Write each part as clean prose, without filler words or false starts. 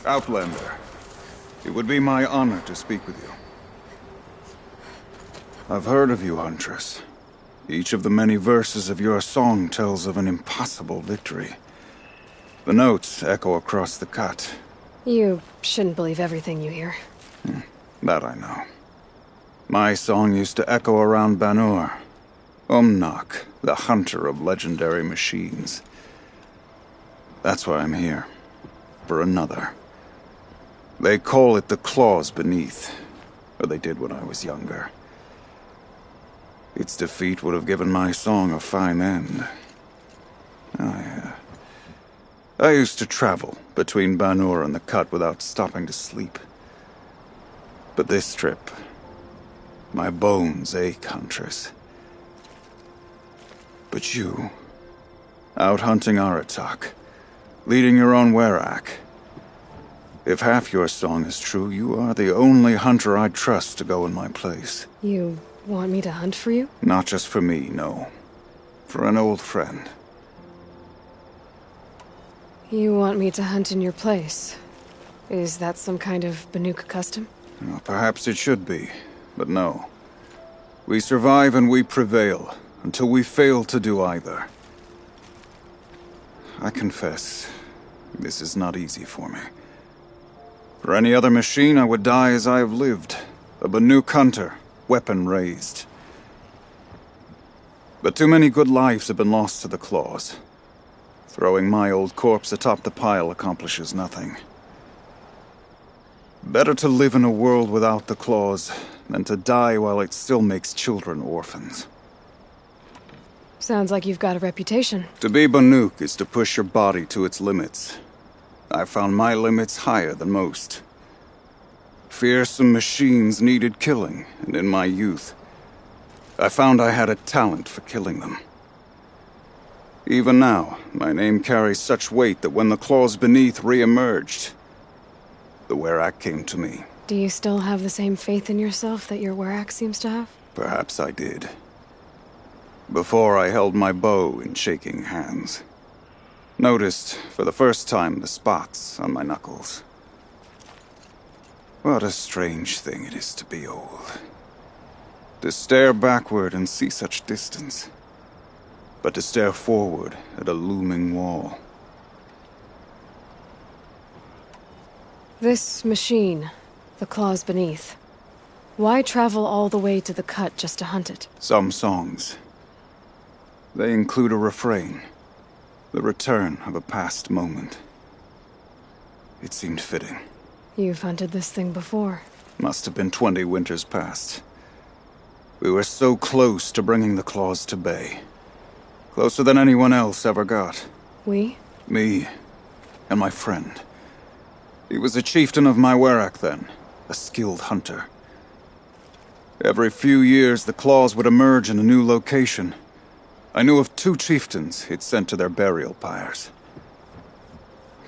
Outlander, it would be my honor to speak with you. I've heard of you, Huntress. Each of the many verses of your song tells of an impossible victory. The notes echo across the cut. You shouldn't believe everything you hear. That I know. My song used to echo around Banur. Umnak, the hunter of legendary machines. That's why I'm here. For another. They call it the Claws Beneath. Or they did when I was younger. Its defeat would have given my song a fine end. I used to travel between Banur and the Cut without stopping to sleep. But this trip, my bones ache, Huntress. But you, out hunting Aratak, leading your own Werak. If half your song is true, you are the only hunter I trust to go in my place. You want me to hunt for you? Not just for me, no. For an old friend. You want me to hunt in your place? Is that some kind of Banuk custom? Well, perhaps it should be, but no. We survive and we prevail, until we fail to do either. I confess, this is not easy for me. For any other machine, I would die as I have lived. A Banuk hunter, weapon raised. But too many good lives have been lost to the Claws. Throwing my old corpse atop the pile accomplishes nothing. Better to live in a world without the Claws than to die while it still makes children orphans. Sounds like you've got a reputation. To be Banuk is to push your body to its limits. I found my limits higher than most. Fearsome machines needed killing, and in my youth, I found I had a talent for killing them. Even now, my name carries such weight that when the Claws Beneath re-emerged, the Werak came to me. Do you still have the same faith in yourself that your Werak seems to have? Perhaps I did. Before I held my bow in shaking hands. Noticed, for the first time, the spots on my knuckles. What a strange thing it is to be old. To stare backward and see such distance. But to stare forward at a looming wall. This machine, the Claws Beneath. Why travel all the way to the Cut just to hunt it? Some songs. They include a refrain. The return of a past moment. It seemed fitting. You've hunted this thing before. Must have been 20 winters past. We were so close to bringing the Claws to bay. Closer than anyone else ever got. We? Me. And my friend. He was a chieftain of my Werak then. A skilled hunter. Every few years, the Claws would emerge in a new location. I knew of 2 chieftains he'd sent to their burial pyres.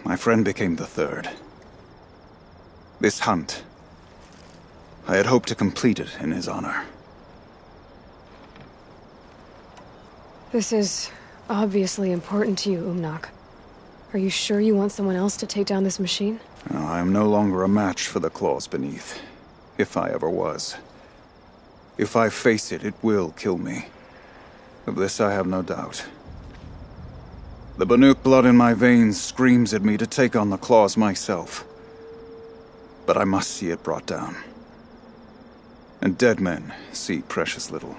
My friend became the 3rd. This hunt, I had hoped to complete it in his honor. This is obviously important to you, Umnak. Are you sure you want someone else to take down this machine? No, I am no longer a match for the Claws Beneath. If I ever was. If I face it, it will kill me. Of this I have no doubt. The Banuk blood in my veins screams at me to take on the Claws myself. But I must see it brought down. And dead men see precious little.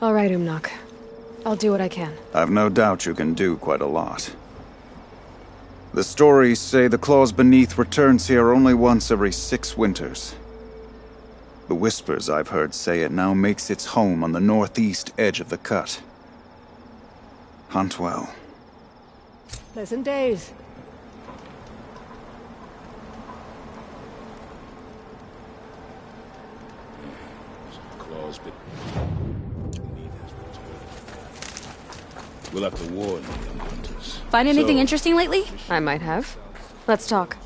All right, Umnak. I'll do what I can. I've no doubt you can do quite a lot. The stories say the Claws Beneath returns here only once every 6 winters. The whispers I've heard say it now makes its home on the northeast edge of the Cut. Hunt well. Pleasant days. Claws, but we'll have to warn the young hunters. Find anything So- interesting lately? I might have. Let's talk.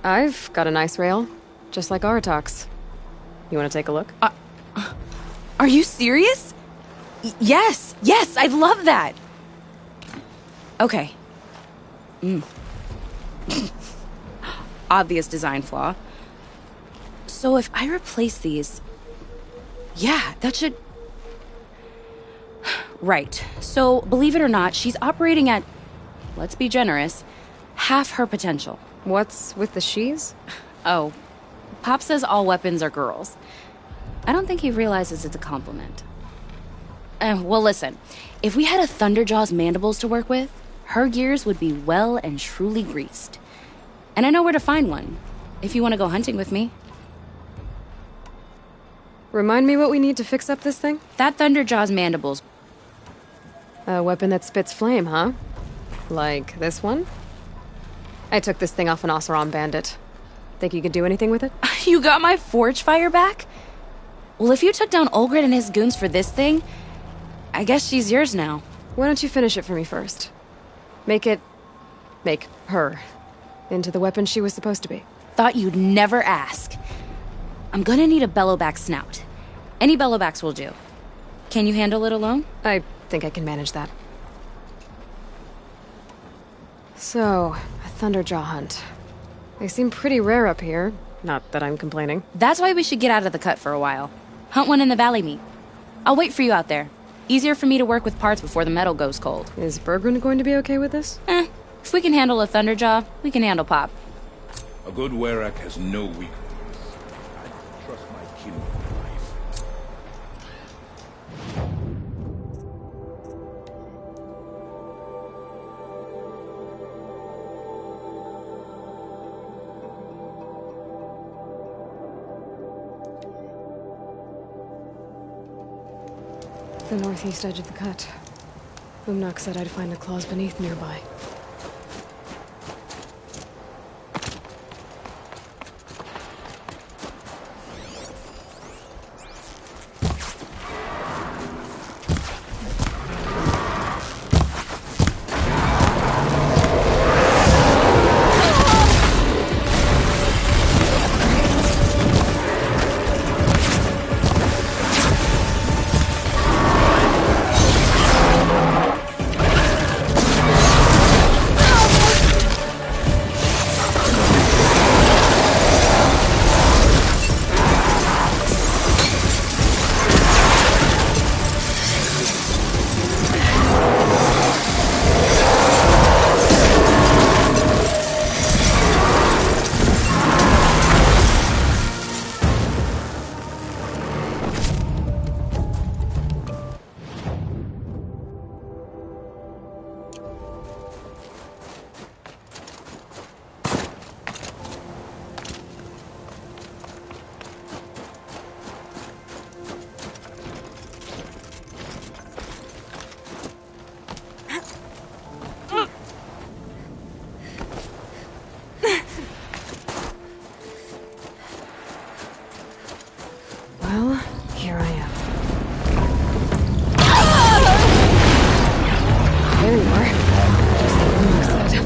I've got a nice rail, just like Aratak's. You want to take a look? Are you serious? Yes, I'd love that. Okay, Obvious design flaw. So if I replace these... Yeah, that should... Right. So, believe it or not, she's operating at, let's be generous, half her potential. What's with the she's? Oh, Pop says all weapons are girls. I don't think he realizes it's a compliment. Well, listen. If we had a Thunderjaw's mandibles to work with, her gears would be well and truly greased. And I know where to find one, if you want to go hunting with me. Remind me what we need to fix up this thing? That Thunderjaw's mandibles. A weapon that spits flame, huh? Like this one? I took this thing off an Oseram bandit. Think you could do anything with it? You got my forge fire back? Well, if you took down Olgrid and his goons for this thing, I guess she's yours now. Why don't you finish it for me first? Make her into the weapon she was supposed to be. Thought you'd never ask. I'm gonna need a bellowback snout. Any bellowbacks will do. Can you handle it alone? I think I can manage that. So, a Thunderjaw hunt. They seem pretty rare up here. Not that I'm complaining. That's why we should get out of the cut for a while. Hunt one in the valley meet. I'll wait for you out there. Easier for me to work with parts before the metal goes cold. Is Bergren going to be okay with this? If we can handle a Thunderjaw, we can handle Pop. A good Werak has no weakness. I trust my kin with my life. The northeast edge of the cut. Umnak said I'd find the claws beneath nearby. Well, here I am. There you are. Just like Umnak said.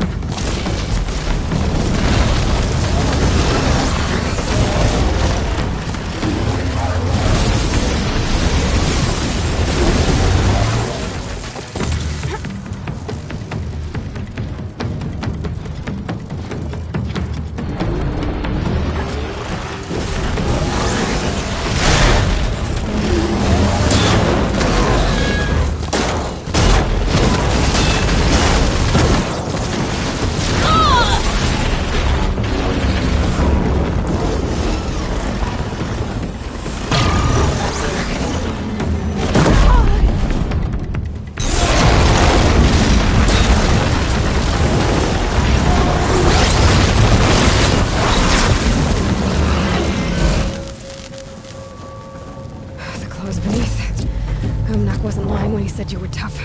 Wasn't lying when he said you were tough.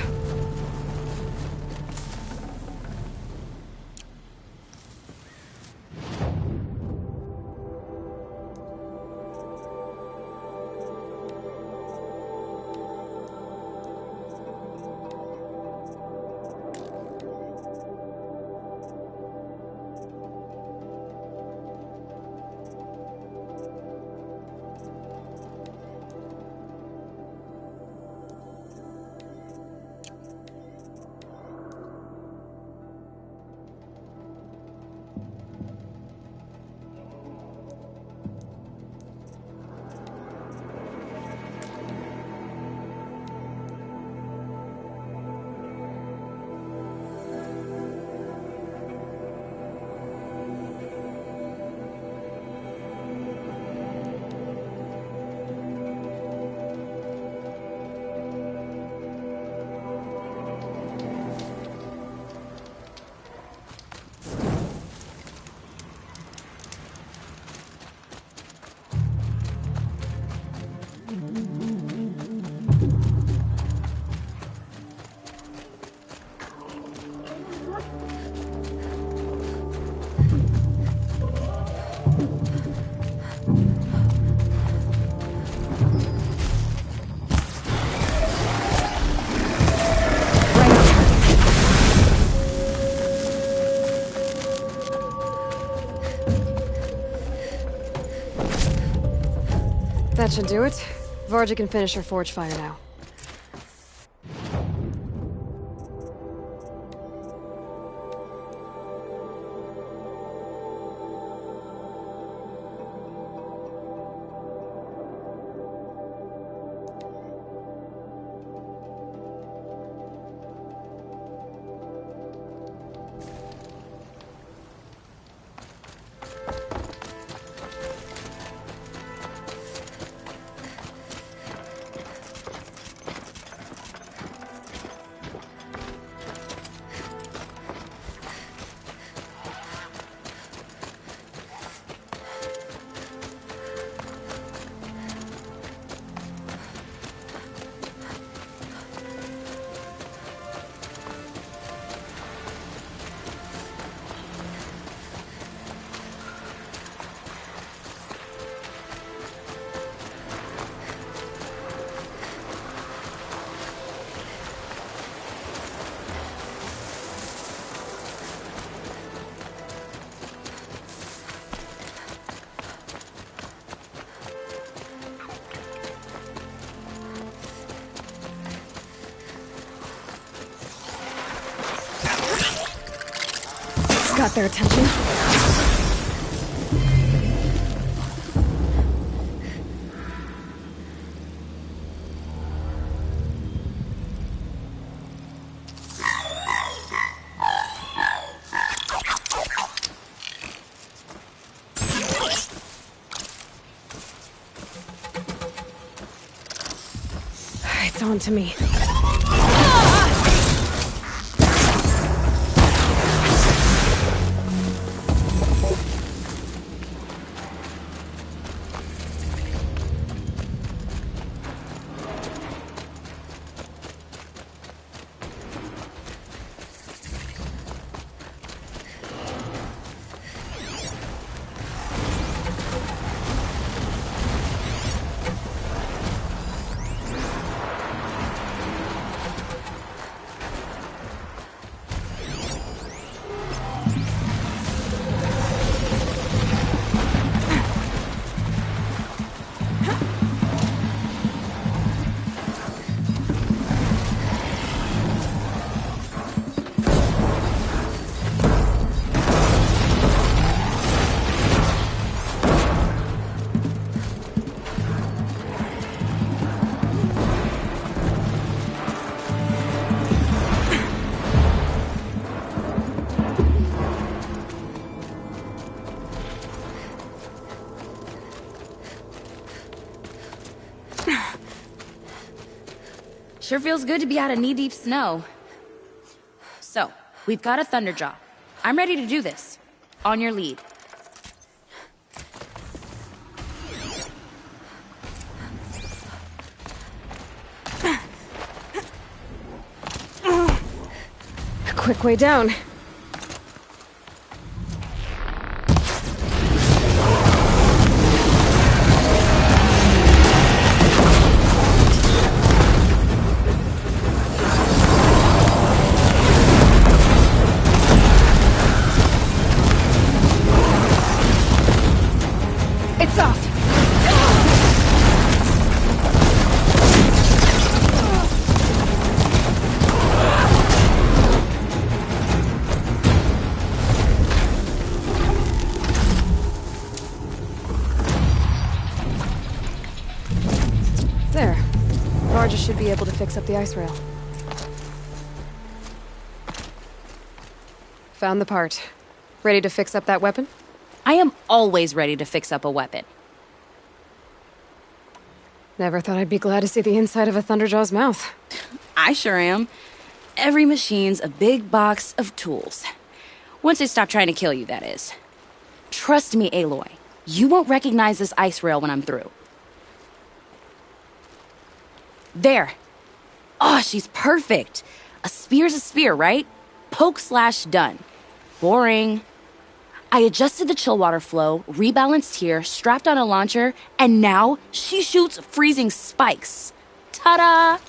That should do it. Varja can finish her forge fire now. Got their attention. It's on to me. Sure feels good to be out of knee-deep snow. So, we've got a Thunderjaw. I'm ready to do this. On your lead. A quick way down. It's off! There. Varja should be able to fix up the ice rail. Found the part. Ready to fix up that weapon? I am always ready to fix up a weapon. Never thought I'd be glad to see the inside of a Thunderjaw's mouth. I sure am. Every machine's a big box of tools. Once they stop trying to kill you, that is. Trust me, Aloy. You won't recognize this ice rail when I'm through. There. Oh, she's perfect. A spear's a spear, right? Poke slash done. Boring. I adjusted the chill water flow, rebalanced here, strapped on a launcher, and now she shoots freezing spikes. Ta-da!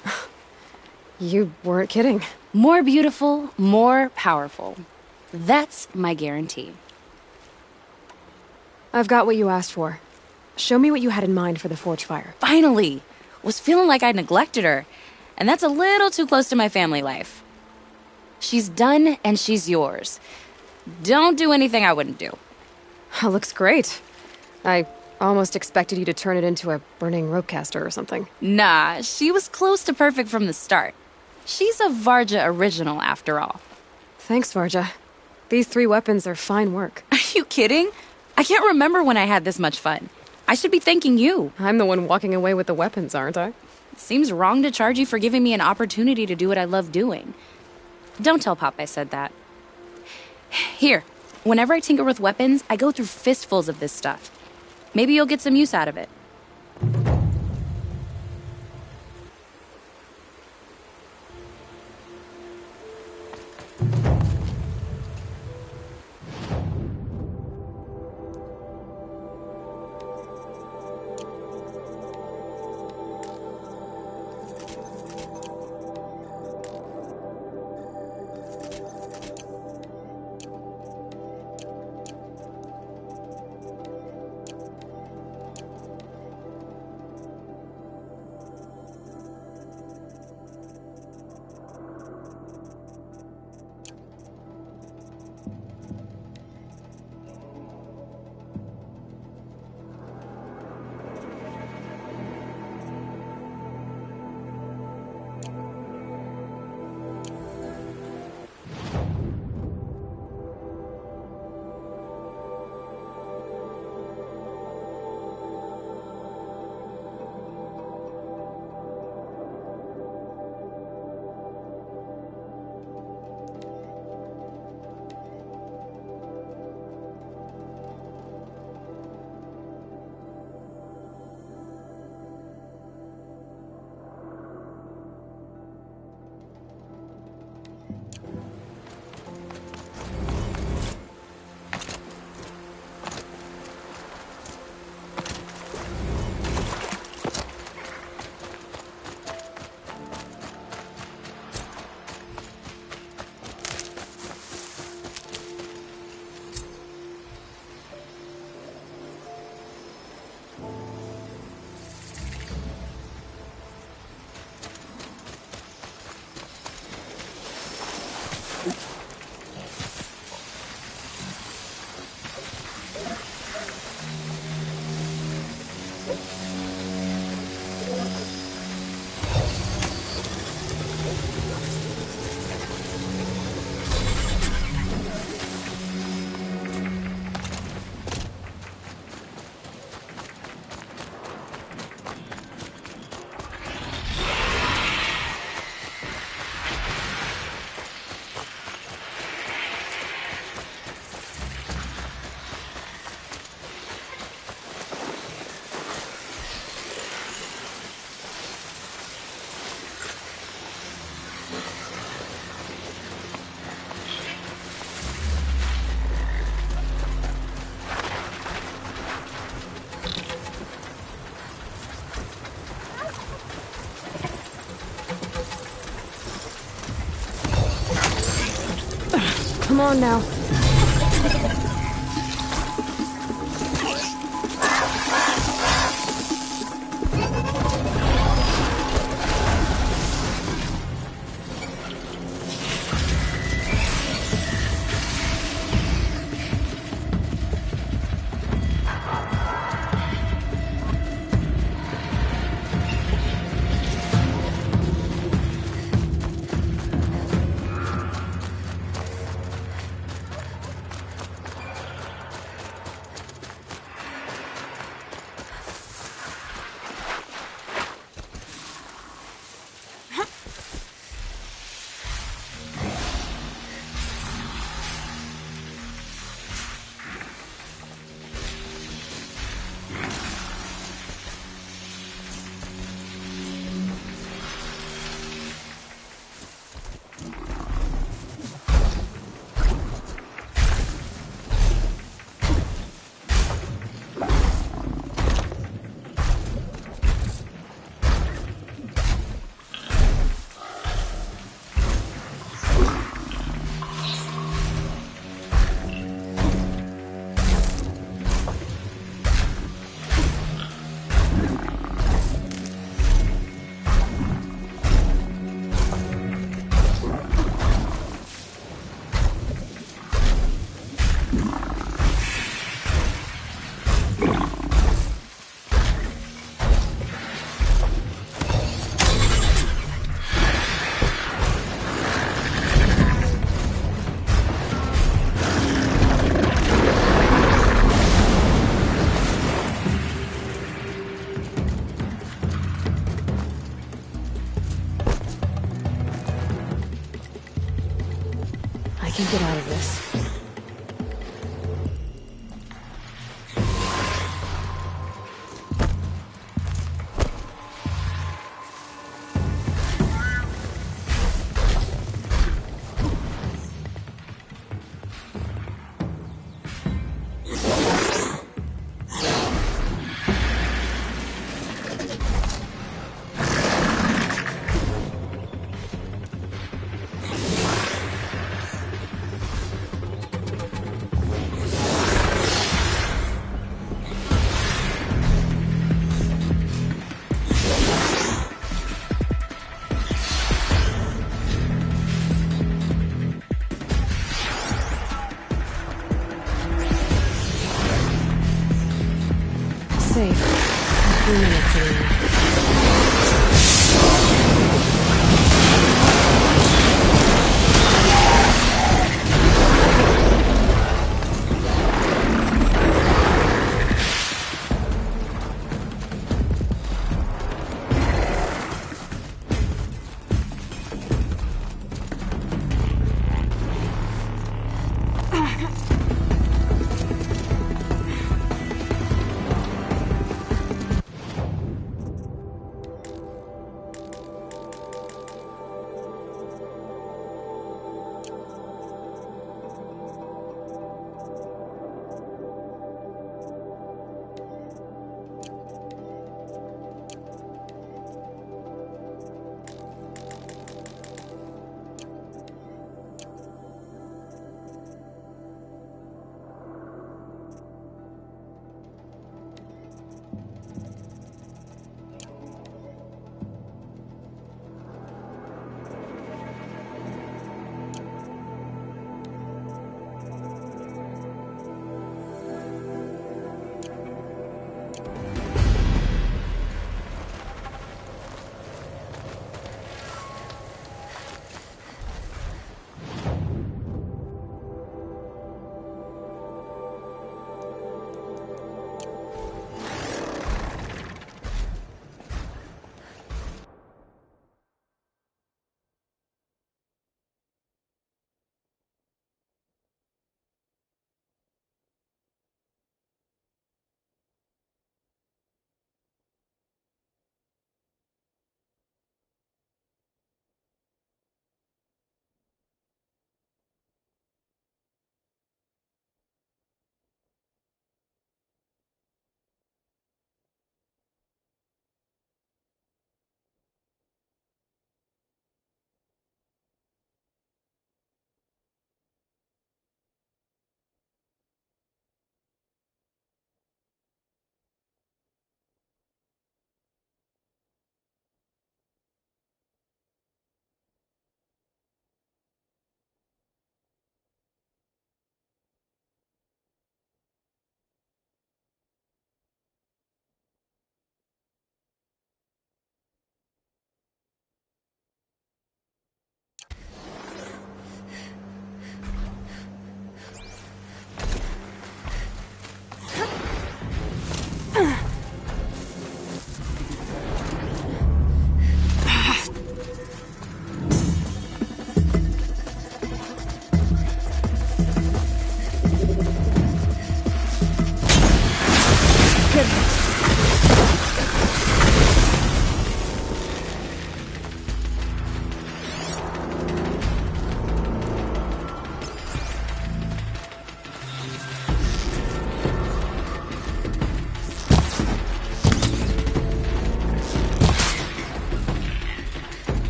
You weren't kidding. More beautiful, more powerful. That's my guarantee. I've got what you asked for. Show me what you had in mind for the forge fire. Finally! Was feeling like I neglected her. And that's a little too close to my family life. She's done, and she's yours. Don't do anything I wouldn't do. Looks great. I almost expected you to turn it into a burning ropecaster or something. Nah, she was close to perfect from the start. She's a Varja original, after all. Thanks, Varja. These 3 weapons are fine work. Are you kidding? I can't remember when I had this much fun. I should be thanking you. I'm the one walking away with the weapons, aren't I? It seems wrong to charge you for giving me an opportunity to do what I love doing. Don't tell Pop I said that. Here, whenever I tinker with weapons, I go through fistfuls of this stuff. Maybe you'll get some use out of it. Come on now. I can get out of this. Safe. 3 minutes anyway.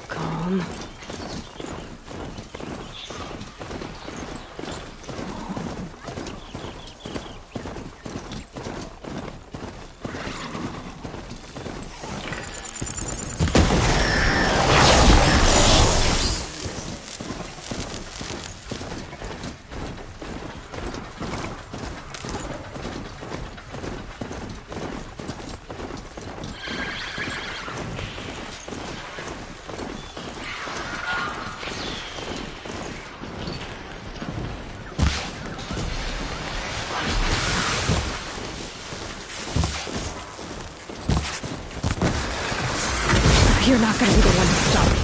Calm. You're not gonna be the one to stop me.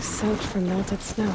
Soaked from melted snow.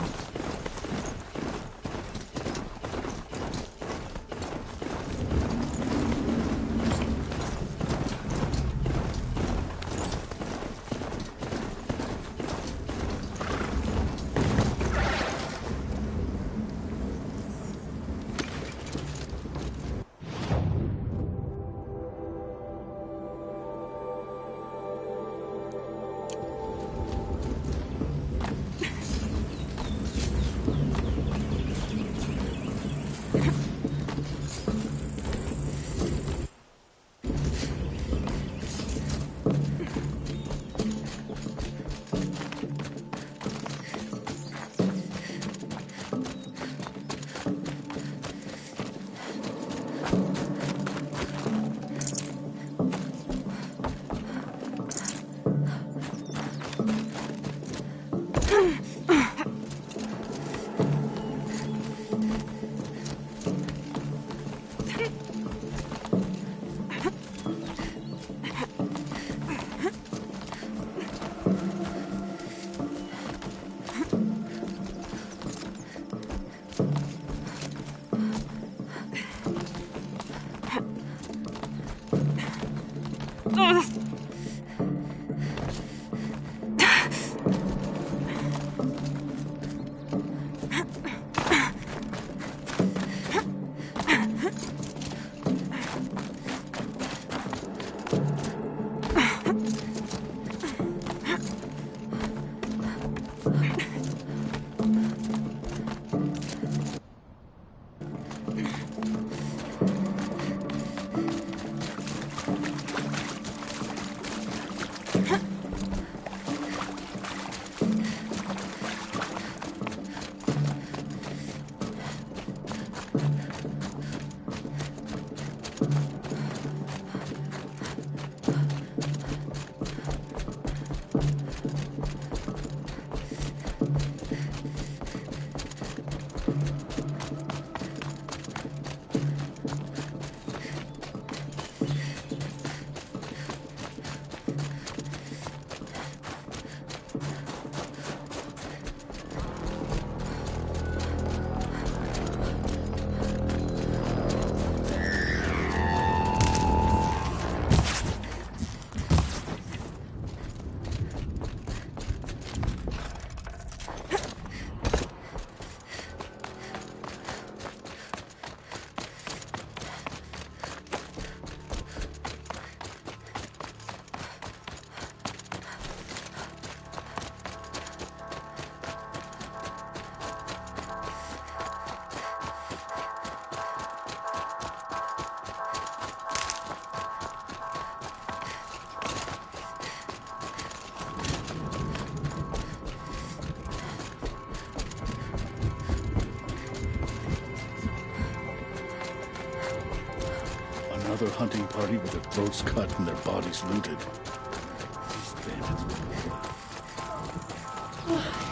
Another hunting party with their throats cut and their bodies looted. These bandits will...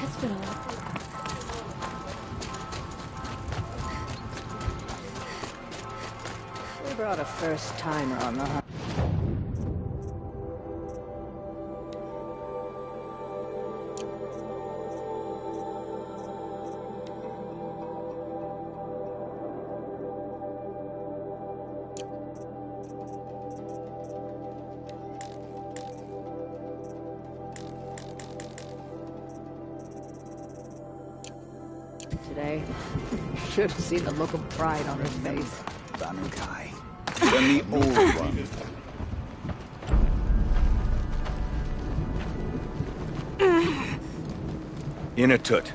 It's been a lot. We brought a first-timer on the hunt. Today, should have seen the look of pride on her face. Banukai. Then the old one. Inatut.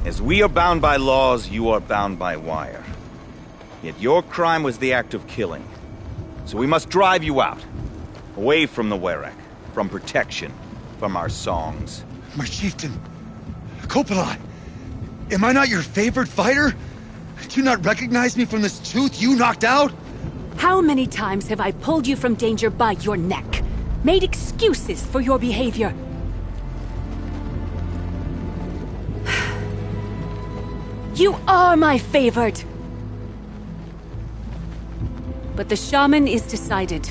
As we are bound by laws, you are bound by wire. Yet your crime was the act of killing. So we must drive you out. Away from the Werak. From protection. From our songs. My chieftain. Coppola. Am I not your favorite fighter? Do you not recognize me from this tooth you knocked out? How many times have I pulled you from danger by your neck? Made excuses for your behavior? You are my favorite! But the shaman is decided.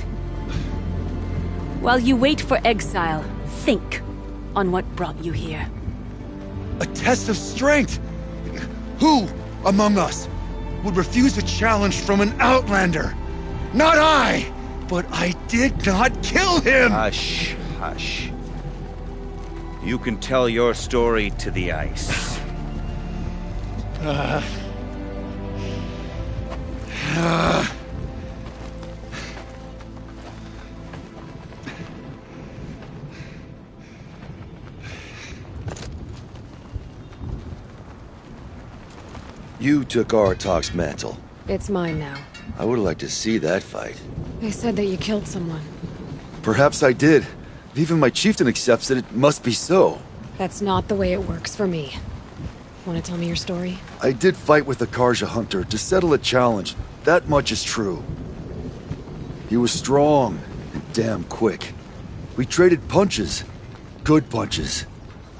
While you wait for exile, think on what brought you here. A test of strength! Who among us would refuse a challenge from an outlander? Not I! But I did not kill him! Hush, hush. You can tell your story to the ice. You took Aratak's mantle. It's mine now. I would have liked to see that fight. They said that you killed someone. Perhaps I did. If even my chieftain accepts it, it must be so. That's not the way it works for me. Want to tell me your story? I did fight with the Karja hunter to settle a challenge. That much is true. He was strong and damn quick. We traded punches. Good punches.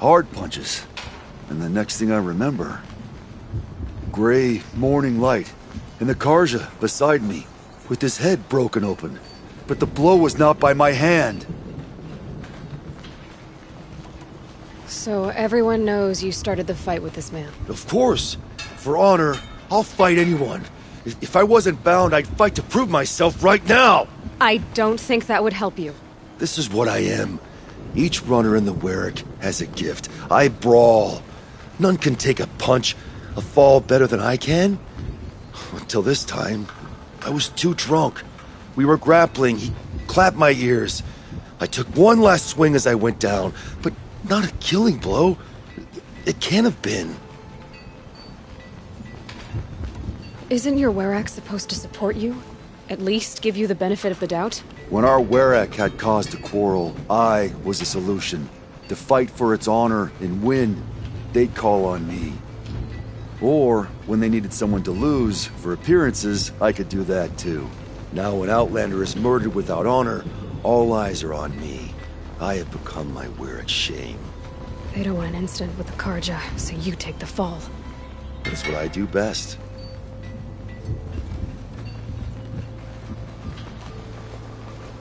Hard punches. And the next thing I remember... gray morning light, and the Karja beside me, with his head broken open. But the blow was not by my hand. So everyone knows you started the fight with this man? Of course. For honor, I'll fight anyone. If I wasn't bound, I'd fight to prove myself right now! I don't think that would help you. This is what I am. Each runner in the Werrick has a gift. I brawl. None can take a punch, a fall better than I can. Until this time, I was too drunk. We were grappling. He clapped my ears. I took one last swing as I went down, but not a killing blow. It can't have been. Isn't your Werrick supposed to support you? At least give you the benefit of the doubt? When our Werrick had cause to quarrel, I was the solution. To fight for its honor and win, they'd call on me. Or, when they needed someone to lose, for appearances, I could do that too. Now an Outlander is murdered without honor, all eyes are on me. I have become my Werrick's shame. They don't want an incident with the Karja, so you take the fall. That's what I do best.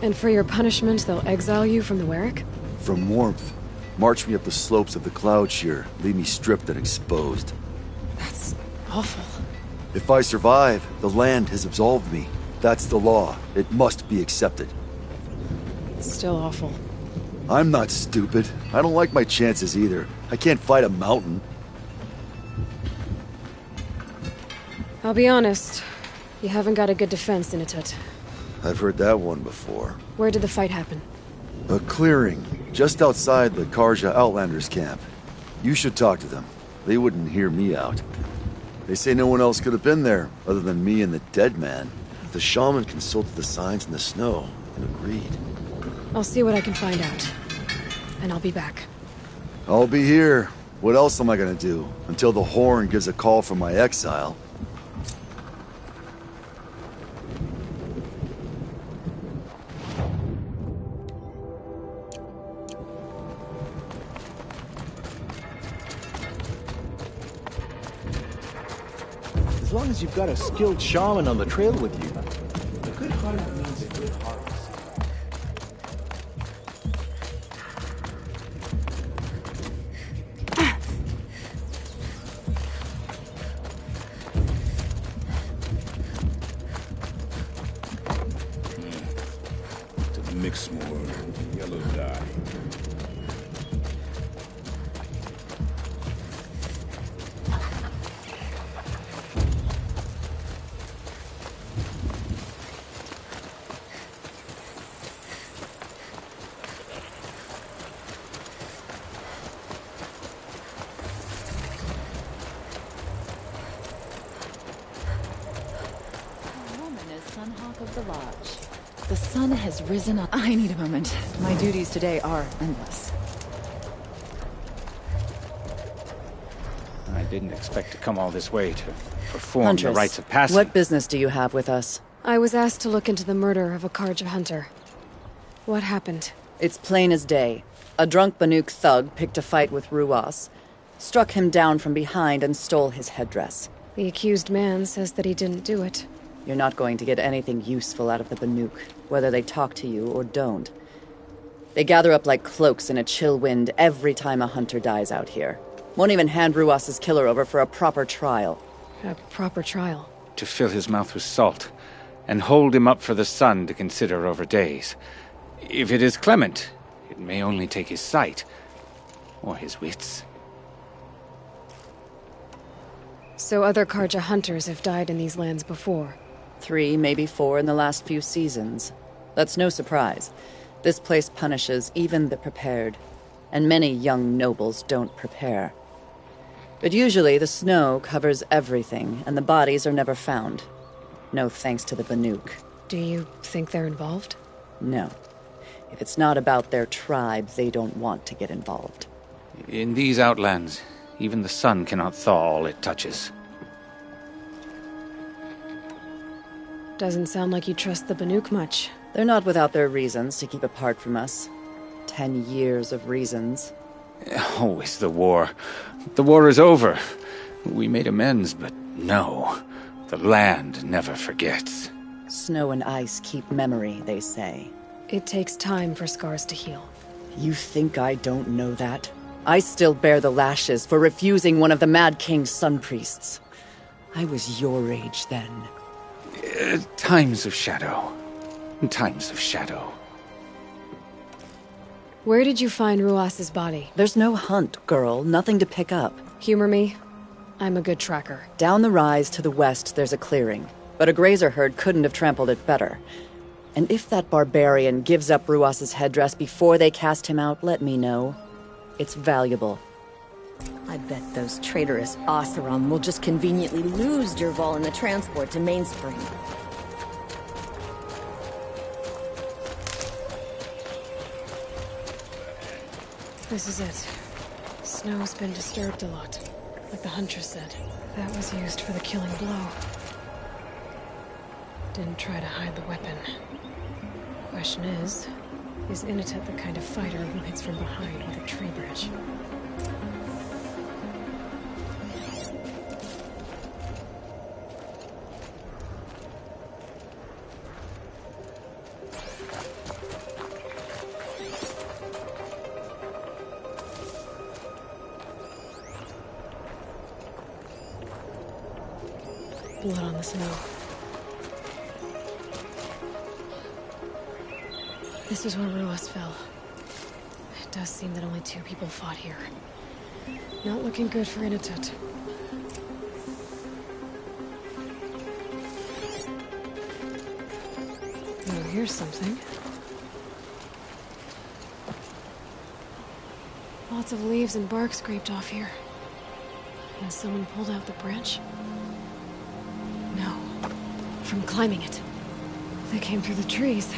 And for your punishment, they'll exile you from the Werrick? From warmth. March me up the slopes of the Cloud Shear, leave me stripped and exposed. That's awful. If I survive, the land has absolved me. That's the law. It must be accepted. It's still awful. I'm not stupid. I don't like my chances either. I can't fight a mountain. I'll be honest. You haven't got a good defense, Initut. I've heard that one before. Where did the fight happen? A clearing, just outside the Karja Outlanders camp. You should talk to them. They wouldn't hear me out. They say no one else could have been there, other than me and the dead man. The shaman consulted the signs in the snow and agreed. I'll see what I can find out. And I'll be back. I'll be here. What else am I gonna do? Until the Horn gives a call for my exile. As long as you've got a skilled shaman on the trail with you, a good hunt means a good harvest. To mix more yellow dye. Of the lodge. The sun has risen up. I need a moment. My duties today are endless. I didn't expect to come all this way to perform Huntress, the rites of passage. what business do you have with us? I was asked to look into the murder of a Karja hunter. What happened? It's plain as day. A drunk Banuk thug picked a fight with Ruas, struck him down from behind and stole his headdress. The accused man says that he didn't do it. You're not going to get anything useful out of the Banuk, whether they talk to you or don't. They gather up like cloaks in a chill wind every time a hunter dies out here. Won't even hand Ruas's killer over for a proper trial. A proper trial? To fill his mouth with salt, and hold him up for the sun to consider over days. If it is clement, it may only take his sight, or his wits. So other Karja hunters have died in these lands before? 3, maybe 4 in the last few seasons. That's no surprise. This place punishes even the prepared, and many young nobles don't prepare. But usually the snow covers everything, and the bodies are never found. No thanks to the Banuk. Do you think they're involved? No. If it's not about their tribe, they don't want to get involved. In these outlands, even the sun cannot thaw all it touches. Doesn't sound like you trust the Banuk much. They're not without their reasons to keep apart from us. 10 years of reasons. Always the war. The war is over. We made amends, but no. The land never forgets. Snow and ice keep memory, they say. It takes time for scars to heal. You think I don't know that? I still bear the lashes for refusing one of the Mad King's sun priests. I was your age then. Times of shadow. Times of shadow. Where did you find Ruas's body? There's no hunt, girl. Nothing to pick up. Humor me. I'm a good tracker. Down the rise to the west, there's a clearing. But a grazer herd couldn't have trampled it better. And if that barbarian gives up Ruas's headdress before they cast him out, let me know. It's valuable. I bet those traitorous Oseram will just conveniently lose Dervahl in the transport to Mainspring. This is it. Snow's been disturbed a lot, like the Huntress said. That was used for the killing blow. Didn't try to hide the weapon. Question is Initet the kind of fighter who hits from behind with a tree branch? Blood on the snow. This is where Ruas fell. It does seem that only 2 people fought here. Not looking good for Initet. Oh, here's something. Lots of leaves and bark scraped off here. And someone pulled out the branch? No. From climbing it. They came through the trees.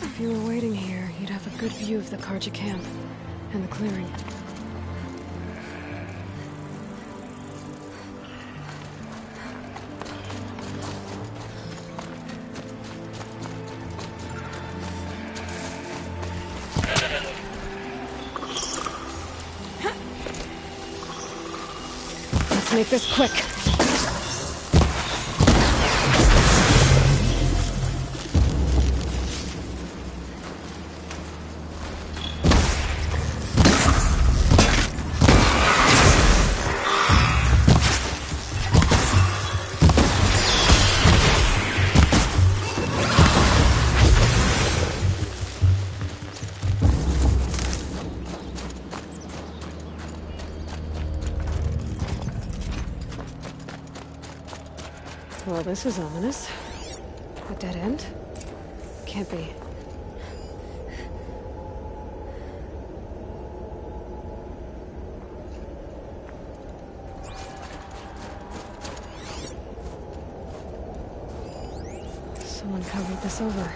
If you were waiting here, you'd have a good view of the Karja camp and the clearing. Let's make this quick. Well, this is ominous. A dead end? Can't be. Someone covered this over.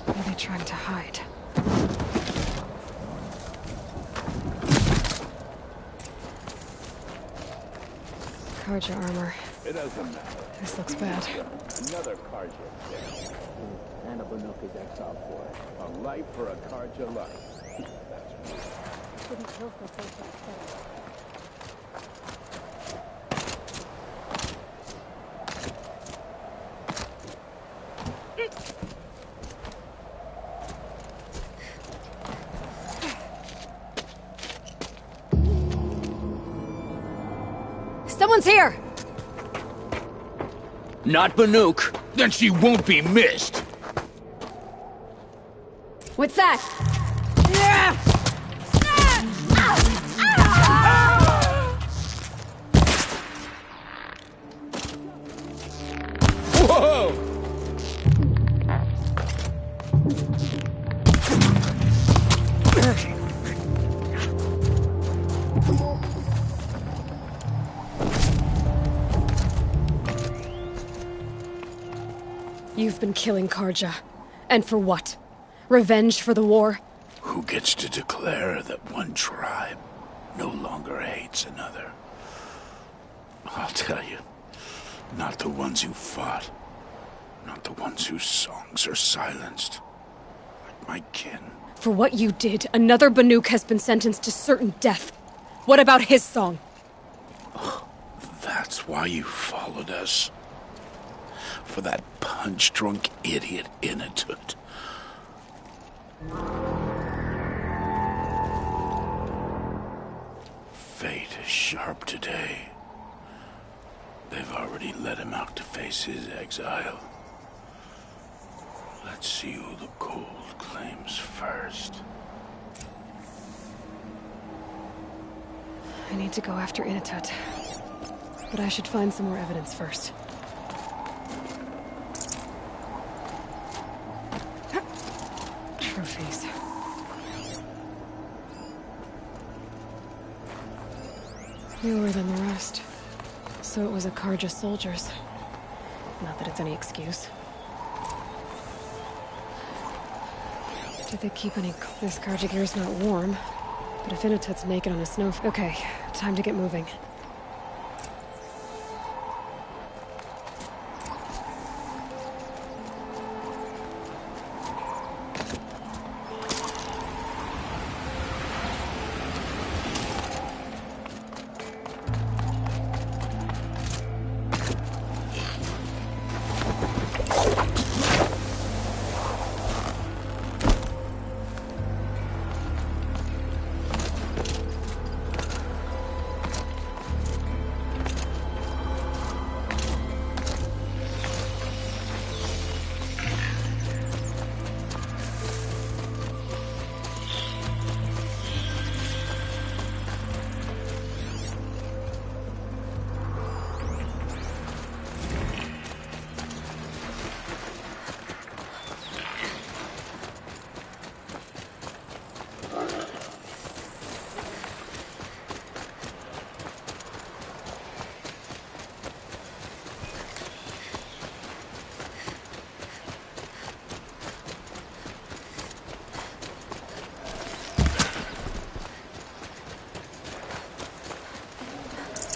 What are they trying to hide? Karja armor. It doesn't matter. This looks bad. Another Karja. And a Banuk is exiled for it. A life for a Karja life. That's weird. Couldn't kill for faith. Someone's here! Not Banuk. Then she won't be missed. What's that? Whoa! You've been killing Karja. And for what? Revenge for the war? Who gets to declare that one tribe no longer hates another? I'll tell you, not the ones who fought, not the ones whose songs are silenced, like my kin. For what you did, another Banuk has been sentenced to certain death. What about his song? That's why you followed us. For that punch-drunk idiot Inatut. Fate is sharp today. They've already let him out to face his exile. Let's see who the cold claims first. I need to go after Inatut. But I should find some more evidence first. Trophies. Newer than the rest. So it was a Karja soldiers. Not that it's any excuse. Did they keep any... This Karja gear's not warm. But if Inatut's naked on a snow... Okay, time to get moving.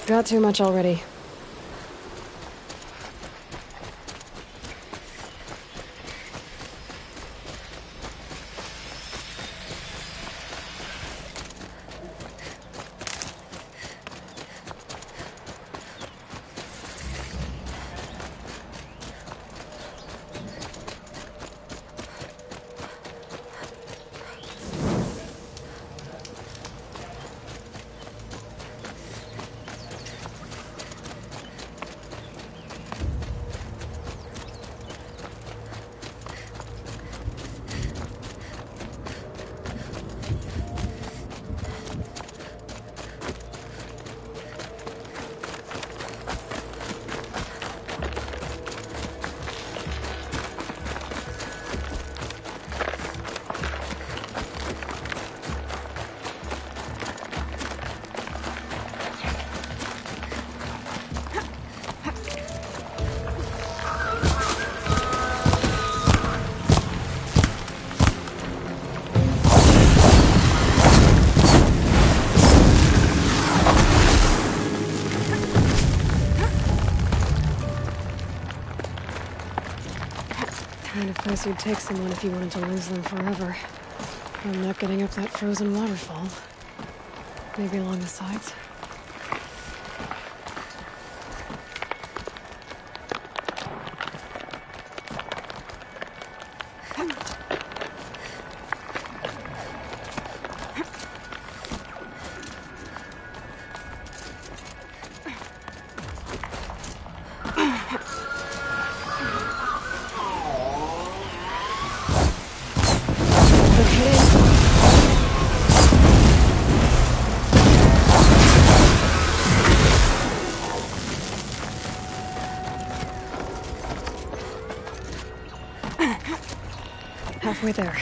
Got too much already. Kind of place you'd take someone if you wanted to lose them forever. I'm not getting up that frozen waterfall. Maybe along the sides. Halfway there.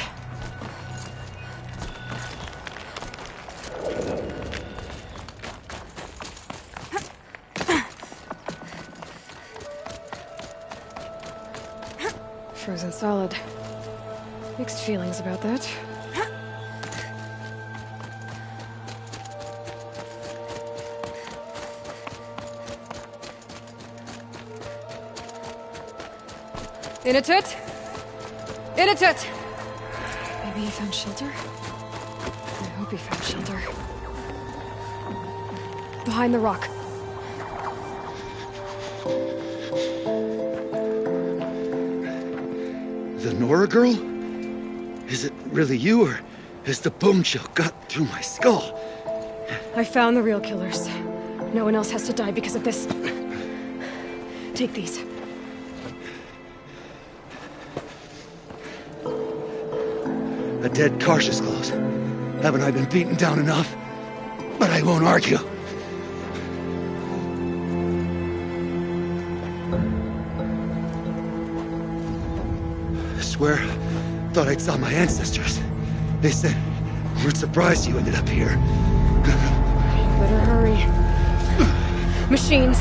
isn't solid. Mixed feelings about that. In a tut! In a tut! Maybe he found shelter? I hope he found shelter. Behind the rock. The Nora girl? Is it really you, or has the bone chill got through my skull? I found the real killers. No one else has to die because of this. Take these. A dead Karsh's close. Haven't I been beaten down enough? But I won't argue. I swear, thought I saw my ancestors. They said, we're surprised you ended up here. Better hurry. Machines.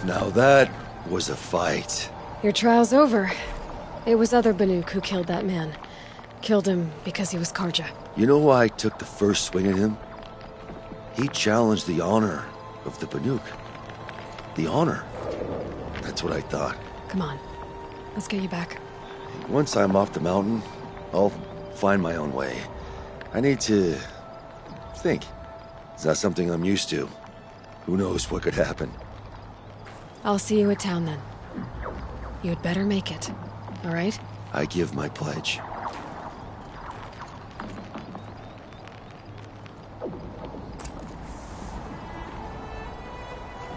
Now that was a fight. Your trial's over. It was other Banuk who killed that man. Killed him because he was Karja. You know why I took the first swing at him? He challenged the honor of the Banuk. The honor. That's what I thought. Come on. Let's get you back. Once I'm off the mountain, I'll find my own way. I need to think. It's not something I'm used to. Who knows what could happen? I'll see you at town then. You'd better make it. All right? I give my pledge.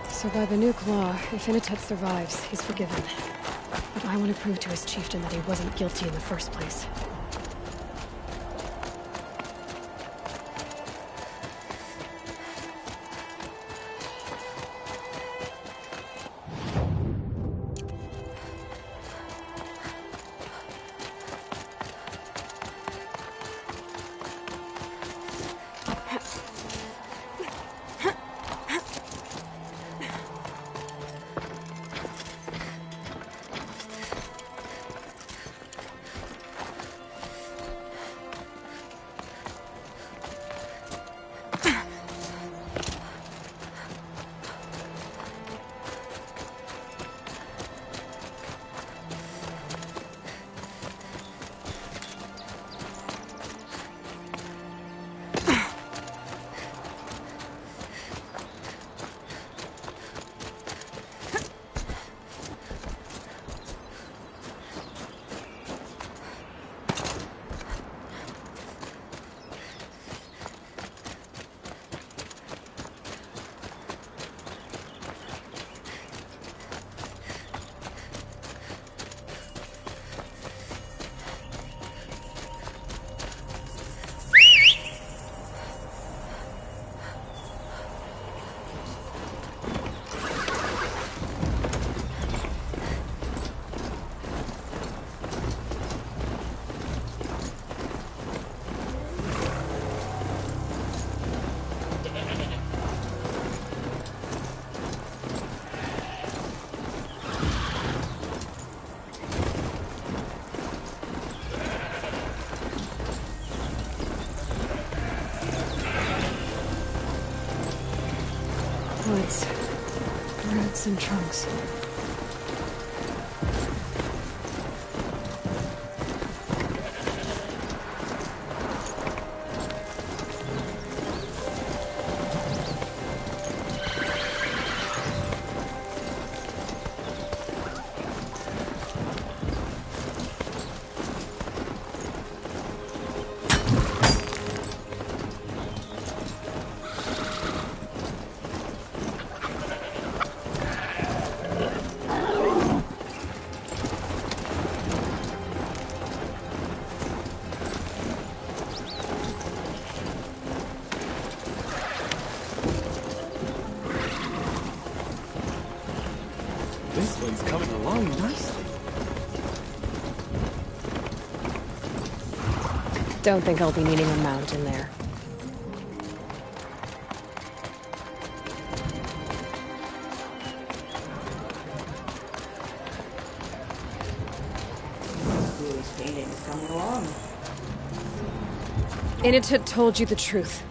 So by Banuk law, if Initet survives, he's forgiven. But I want to prove to his chieftain that he wasn't guilty in the first place. Woods. Roots and trunks. This one's coming along nicely. Don't think I'll be needing a mount in there. Initut told you the truth.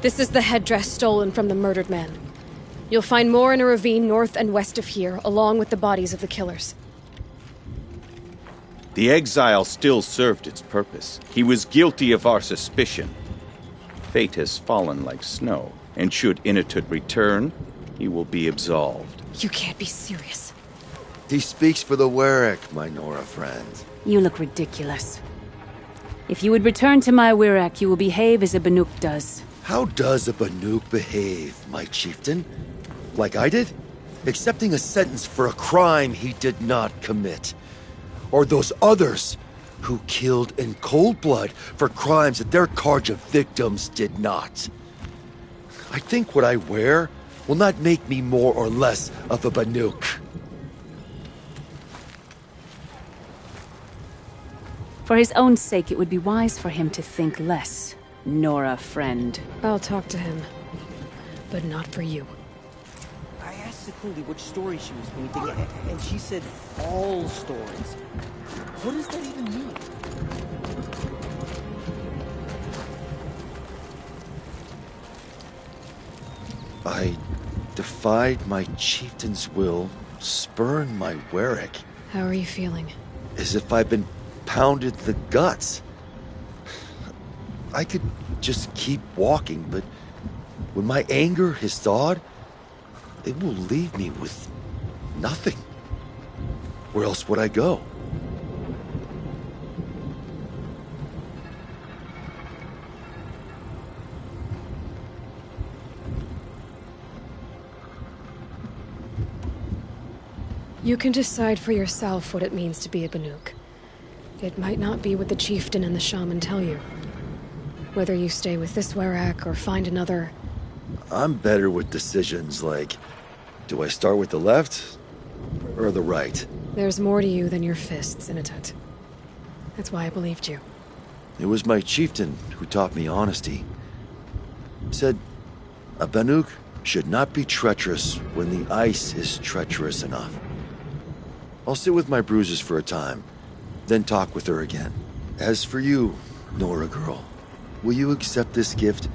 This is the headdress stolen from the murdered man. You'll find more in a ravine north and west of here, along with the bodies of the killers. The exile still served its purpose. He was guilty of our suspicion. Fate has fallen like snow, and should Initut return, he will be absolved. You can't be serious. He speaks for the Warwick, my Nora friend. You look ridiculous. If you would return to my Wirak, you will behave as a Banuk does. How does a Banuk behave, my chieftain? Like I did? Accepting a sentence for a crime he did not commit. Or those others who killed in cold blood for crimes that their Karja victims did not. I think what I wear will not make me more or less of a Banuk. For his own sake, it would be wise for him to think less. Nora, friend. I'll talk to him. But not for you. I asked Sakuli which story she was painting, and she said all stories. What does that even mean? I defied my chieftain's will, spurned my Warwick. How are you feeling? As if I've been pounded the guts. I could just keep walking, but when my anger has thawed, it will leave me with nothing. Where else would I go? You can decide for yourself what it means to be a Banuk. It might not be what the chieftain and the shaman tell you. Whether you stay with this Warwick or find another... I'm better with decisions like, do I start with the left or the right? There's more to you than your fists, Initut. That's why I believed you. It was my chieftain who taught me honesty. Said, a Banuk should not be treacherous when the ice is treacherous enough. I'll sit with my bruises for a time, then talk with her again. As for you, Nora girl, will you accept this gift?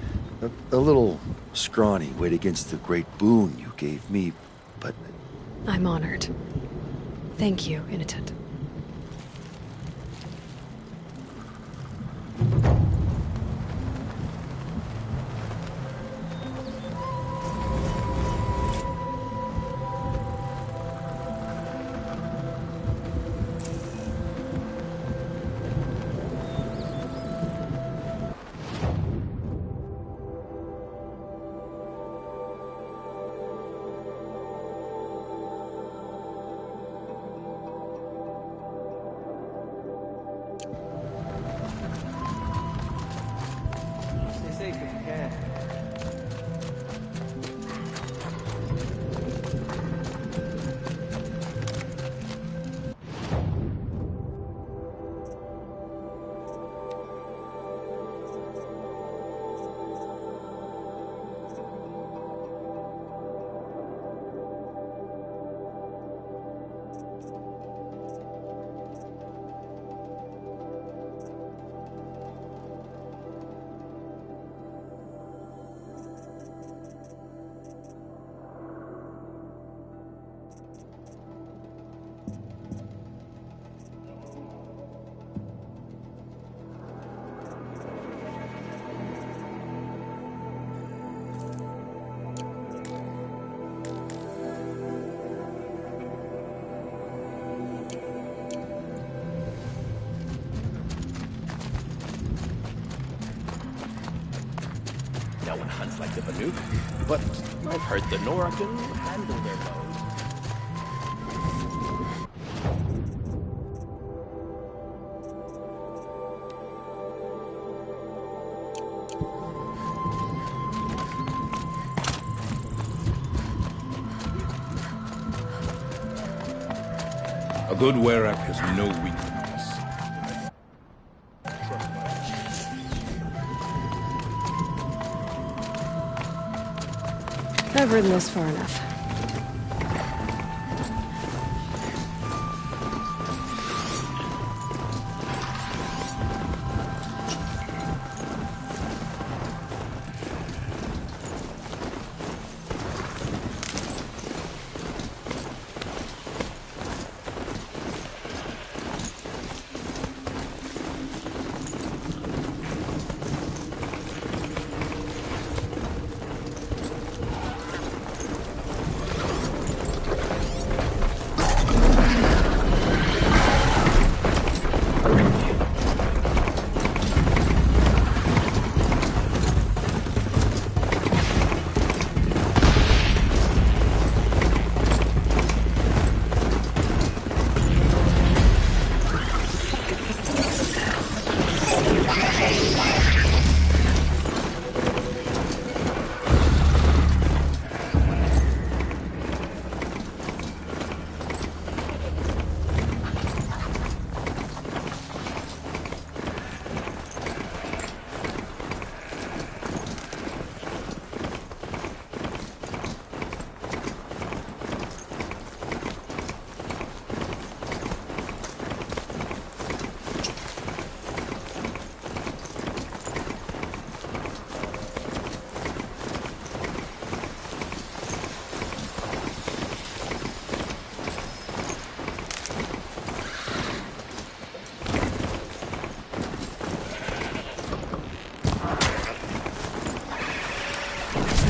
A little scrawny weighed against the great boon you gave me, but... I'm honored. Thank you, Initut. Banuk, but I've heard the Nora can handle their bows. A good Werak has no weakness. I've ridden this far enough.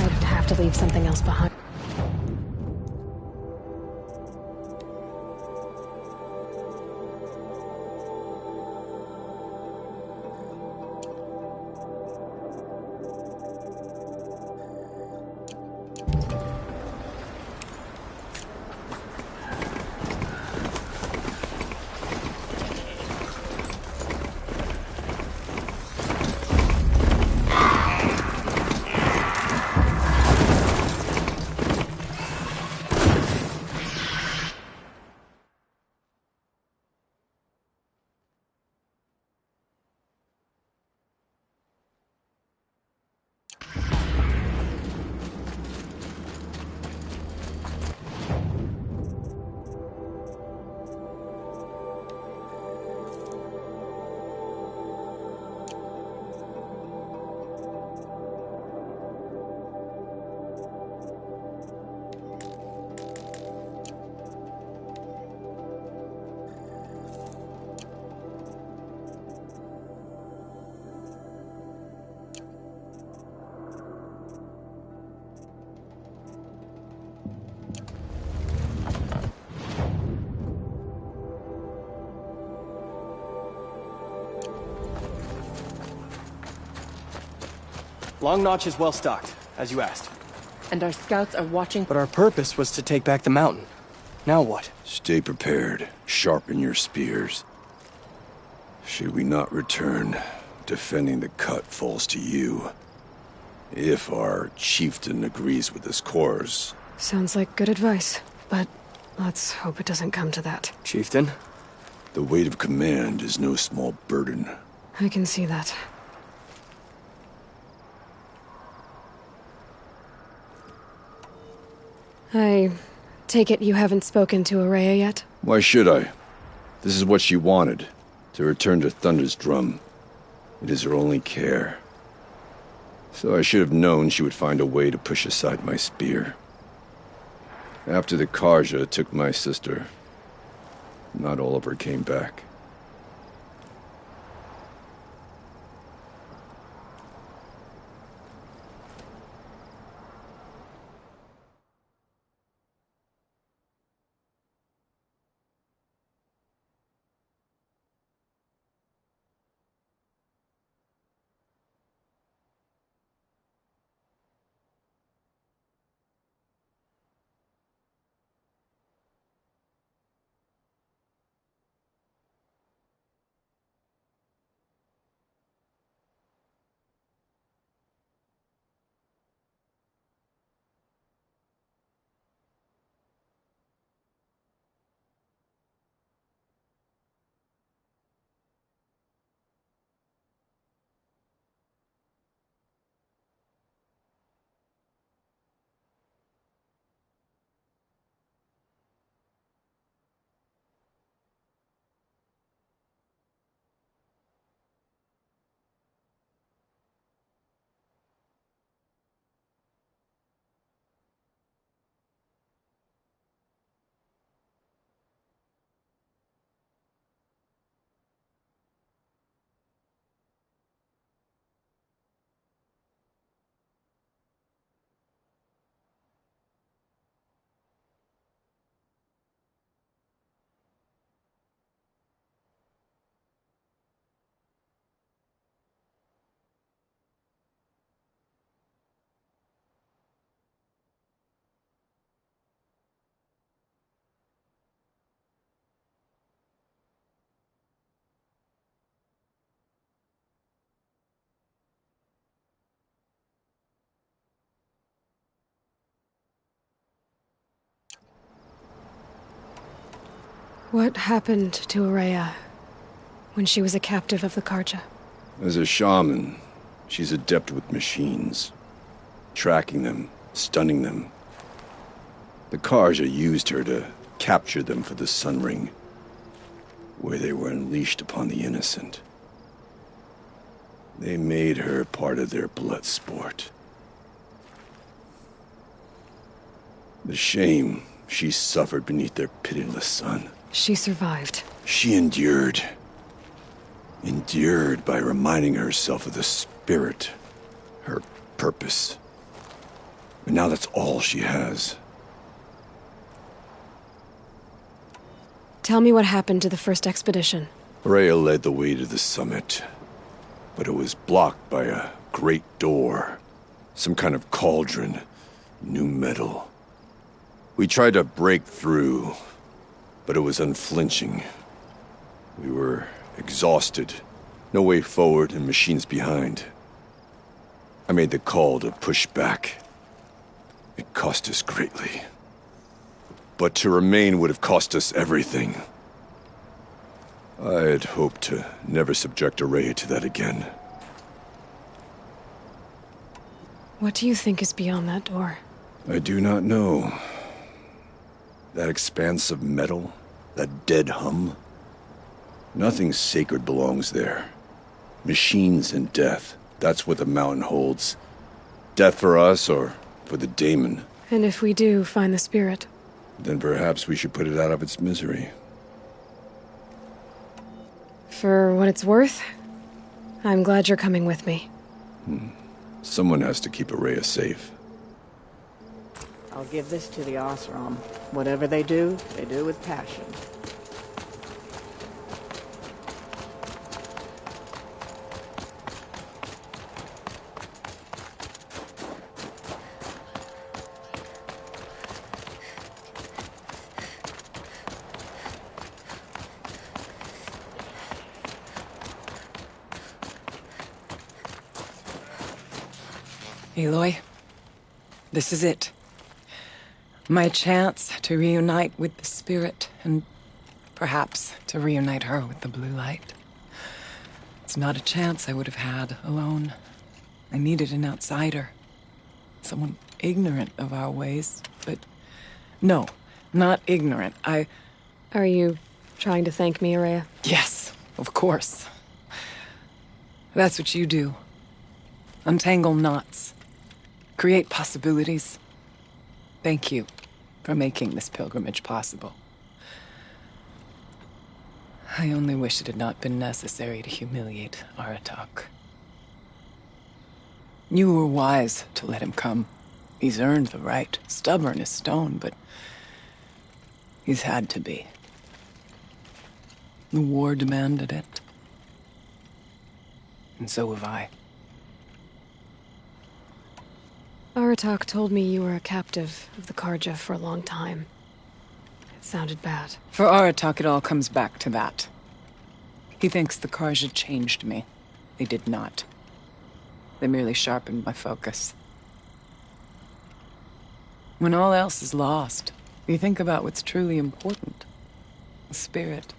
I'd have to leave something else behind. Long Notch is well stocked, as you asked. And our scouts are watching. But our purpose was to take back the mountain. Now what? Stay prepared. Sharpen your spears. Should we not return, defending the cut falls to you. If our chieftain agrees with this course. Sounds like good advice, but let's hope it doesn't come to that. Chieftain? The weight of command is no small burden. I can see that. I take it you haven't spoken to Araya yet? Why should I? This is what she wanted, to return to Thunder's drum. It is her only care. So I should have known she would find a way to push aside my spear. After the Karja took my sister, not all of her came back. What happened to Araya when she was a captive of the Karja? As a shaman, she's adept with machines. Tracking them, stunning them. The Karja used her to capture them for the Sun Ring, where they were unleashed upon the innocent. They made her part of their blood sport. The shame she suffered beneath their pitiless sun. She survived. She endured. Endured by reminding herself of the spirit, her purpose. And now that's all she has. Tell me what happened to the first expedition. Rhea led the way to the summit, but it was blocked by a great door. Some kind of cauldron, new metal. We tried to break through, but it was unflinching. We were exhausted, no way forward and machines behind. I made the call to push back. It cost us greatly. But to remain would have cost us everything. I had hoped to never subject Araya to that again. What do you think is beyond that door? I do not know. That expanse of metal, that dead hum. Nothing sacred belongs there. Machines and death, that's what the mountain holds. Death for us or for the daemon. And if we do find the spirit? Then perhaps we should put it out of its misery. For what it's worth, I'm glad you're coming with me. Someone has to keep Araya safe. I'll give this to the Osram. Whatever they do with passion. Aloy, this is it. My chance to reunite with the spirit, and perhaps to reunite her with the blue light. It's not a chance I would have had alone. I needed an outsider. Someone ignorant of our ways, but no, not ignorant. Are you trying to thank me, Araya? Yes, of course. That's what you do. Untangle knots. Create possibilities. Thank you for making this pilgrimage possible. I only wish it had not been necessary to humiliate Aratak. You were wise to let him come. He's earned the right, stubborn as stone, but he's had to be. The war demanded it. And so have I. Aratak told me you were a captive of the Karja for a long time. It sounded bad. For Aratak, it all comes back to that. He thinks the Karja changed me. They did not. They merely sharpened my focus. When all else is lost, you think about what's truly important. The spirit.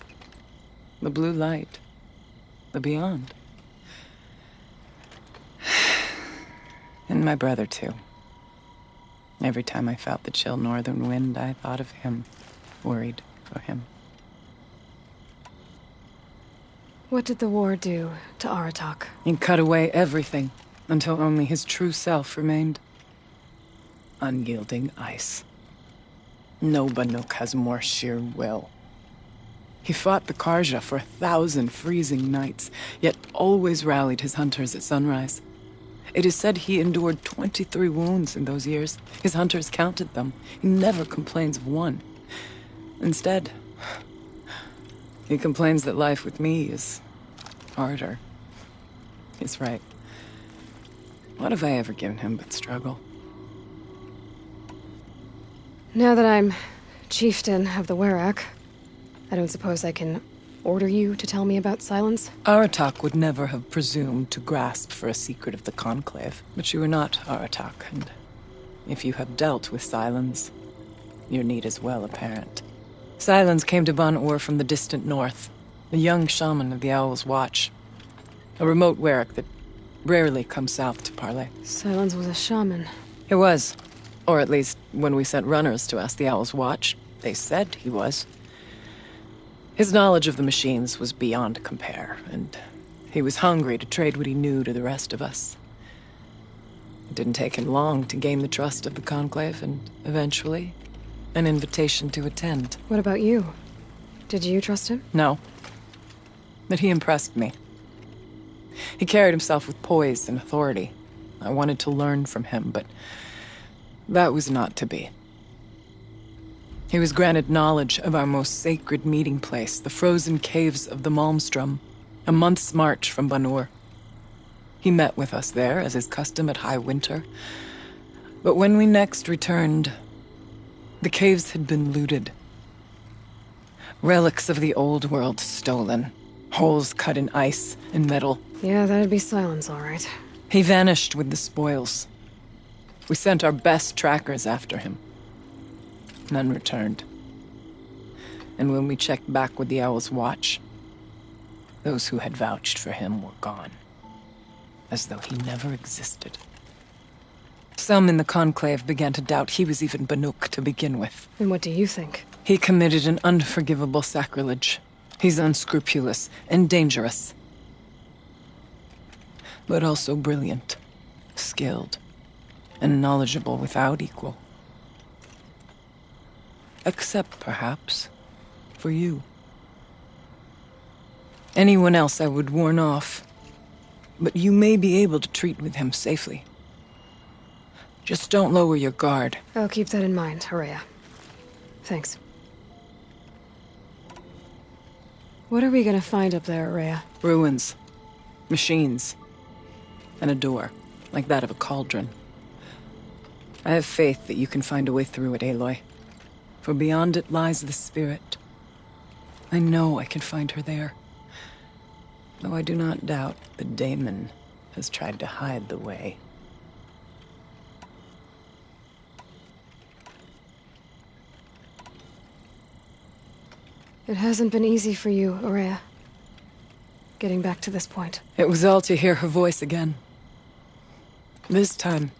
The blue light. The beyond. And my brother, too. Every time I felt the chill northern wind, I thought of him, worried for him. What did the war do to Aratak? It cut away everything, until only his true self remained. Unyielding ice. No Banuk has more sheer will. He fought the Karja for 1,000 freezing nights, yet always rallied his hunters at sunrise. It is said he endured 23 wounds in those years. His hunters counted them. He never complains of one. Instead, he complains that life with me is harder. He's right. What have I ever given him but struggle? Now that I'm chieftain of the Werak, I don't suppose I can order you to tell me about Silence? Aratak would never have presumed to grasp for a secret of the Conclave. But you are not Aratak, and if you have dealt with Silence, your need is well apparent. Silence came to Ban-Ur from the distant north, a young shaman of the Owl's Watch. A remote Werak that rarely comes south to parley. Silence was a shaman. He was. Or at least, when we sent runners to ask the Owl's Watch, they said he was. His knowledge of the machines was beyond compare, and he was hungry to trade what he knew to the rest of us. It didn't take him long to gain the trust of the Conclave, and eventually, an invitation to attend. What about you? Did you trust him? No. But he impressed me. He carried himself with poise and authority. I wanted to learn from him, but that was not to be. He was granted knowledge of our most sacred meeting place, the frozen caves of the Malmstrom, a month's march from Ban-Ur. He met with us there, as is custom at high winter. But when we next returned, the caves had been looted. Relics of the old world stolen. Holes cut in ice and metal. Yeah, that'd be Silence, all right. He vanished with the spoils. We sent our best trackers after him. None returned. And when we checked back with the Owl's Watch, those who had vouched for him were gone. As though he never existed. Some in the Conclave began to doubt he was even Banuk to begin with. And what do you think? He committed an unforgivable sacrilege. He's unscrupulous and dangerous. But also brilliant, skilled, and knowledgeable without equal. Except, perhaps, for you. Anyone else I would warn off, but you may be able to treat with him safely. Just don't lower your guard. I'll keep that in mind, Horea. Thanks. What are we gonna find up there, Horea? Ruins. Machines. And a door, like that of a cauldron. I have faith that you can find a way through it, Aloy. For beyond it lies the spirit. I know I can find her there. Though I do not doubt the Daemon has tried to hide the way. It hasn't been easy for you, Horea. Getting back to this point. It was all to hear her voice again. This time,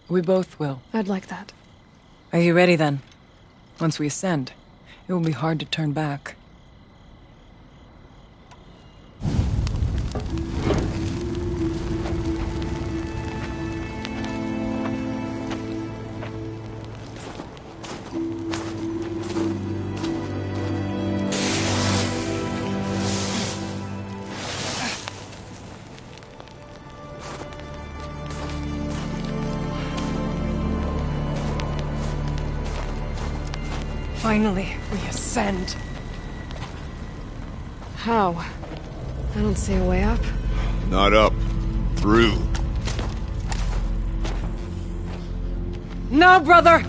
we both will. I'd like that. Are you ready then? Once we ascend, it will be hard to turn back. Finally, we ascend. How? I don't see a way up. Not up. Through. No, brother!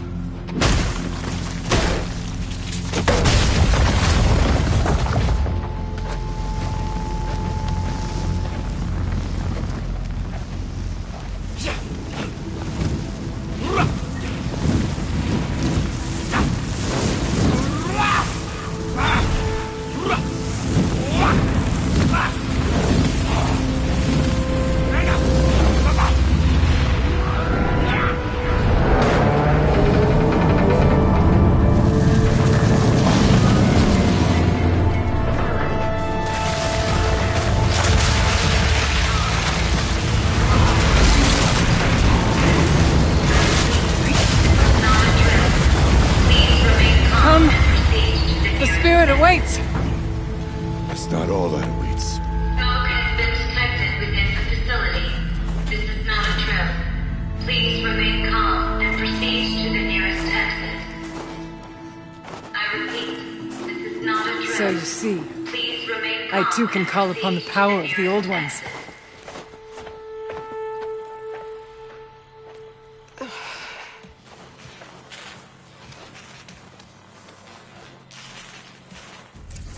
Awaits! That's not all that awaits. Smoke has been detected within the facility. This is not a trip. Please remain calm and proceed to the nearest exit. I repeat, this is not a trip. So you see, Please remain calm I too can call upon the power of the Old Ones.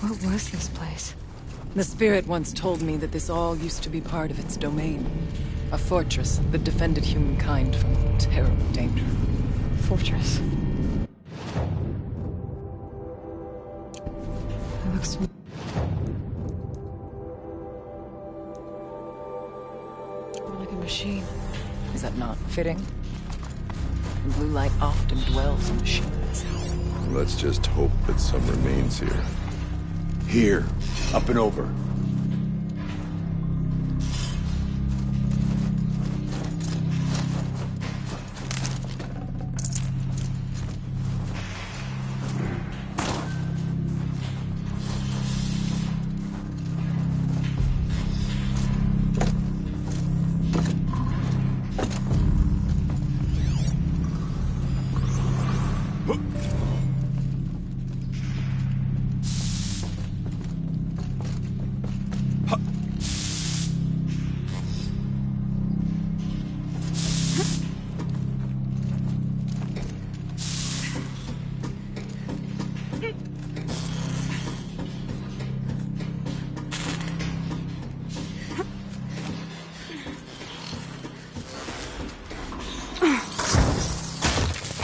What was this place? The spirit once told me that this all used to be part of its domain. A fortress that defended humankind from terrible danger. Fortress? but not fitting. The blue light often dwells in machines. Let's just hope that some remains here. Here, up and over.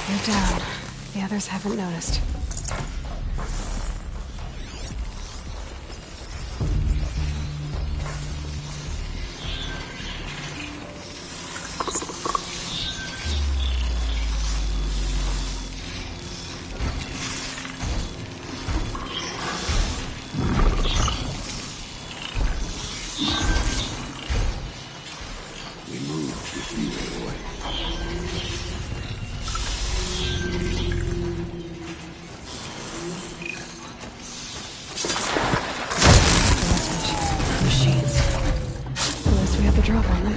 You're down. The others haven't noticed. We moved with you, Aloy. Machines. Unless we have the drop on them.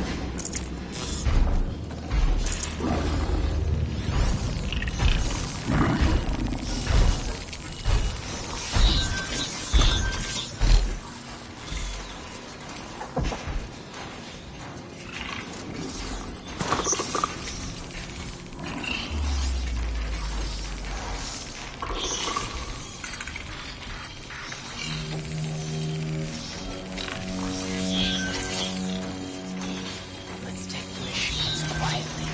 Let's take the machines quietly.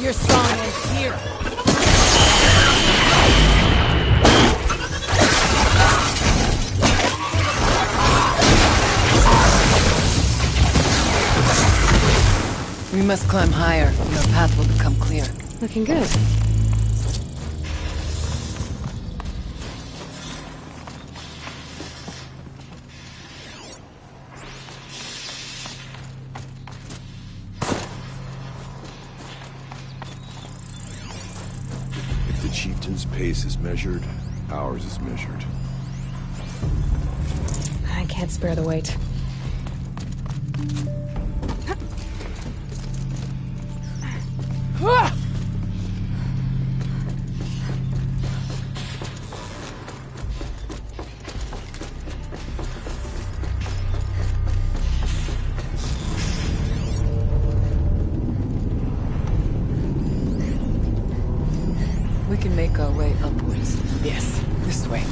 Your song is here. We must climb higher, and our path will become clear. Looking good. If the chieftain's pace is measured, ours is measured. I can't spare the weight. We can make our way upwards. Yes, this way.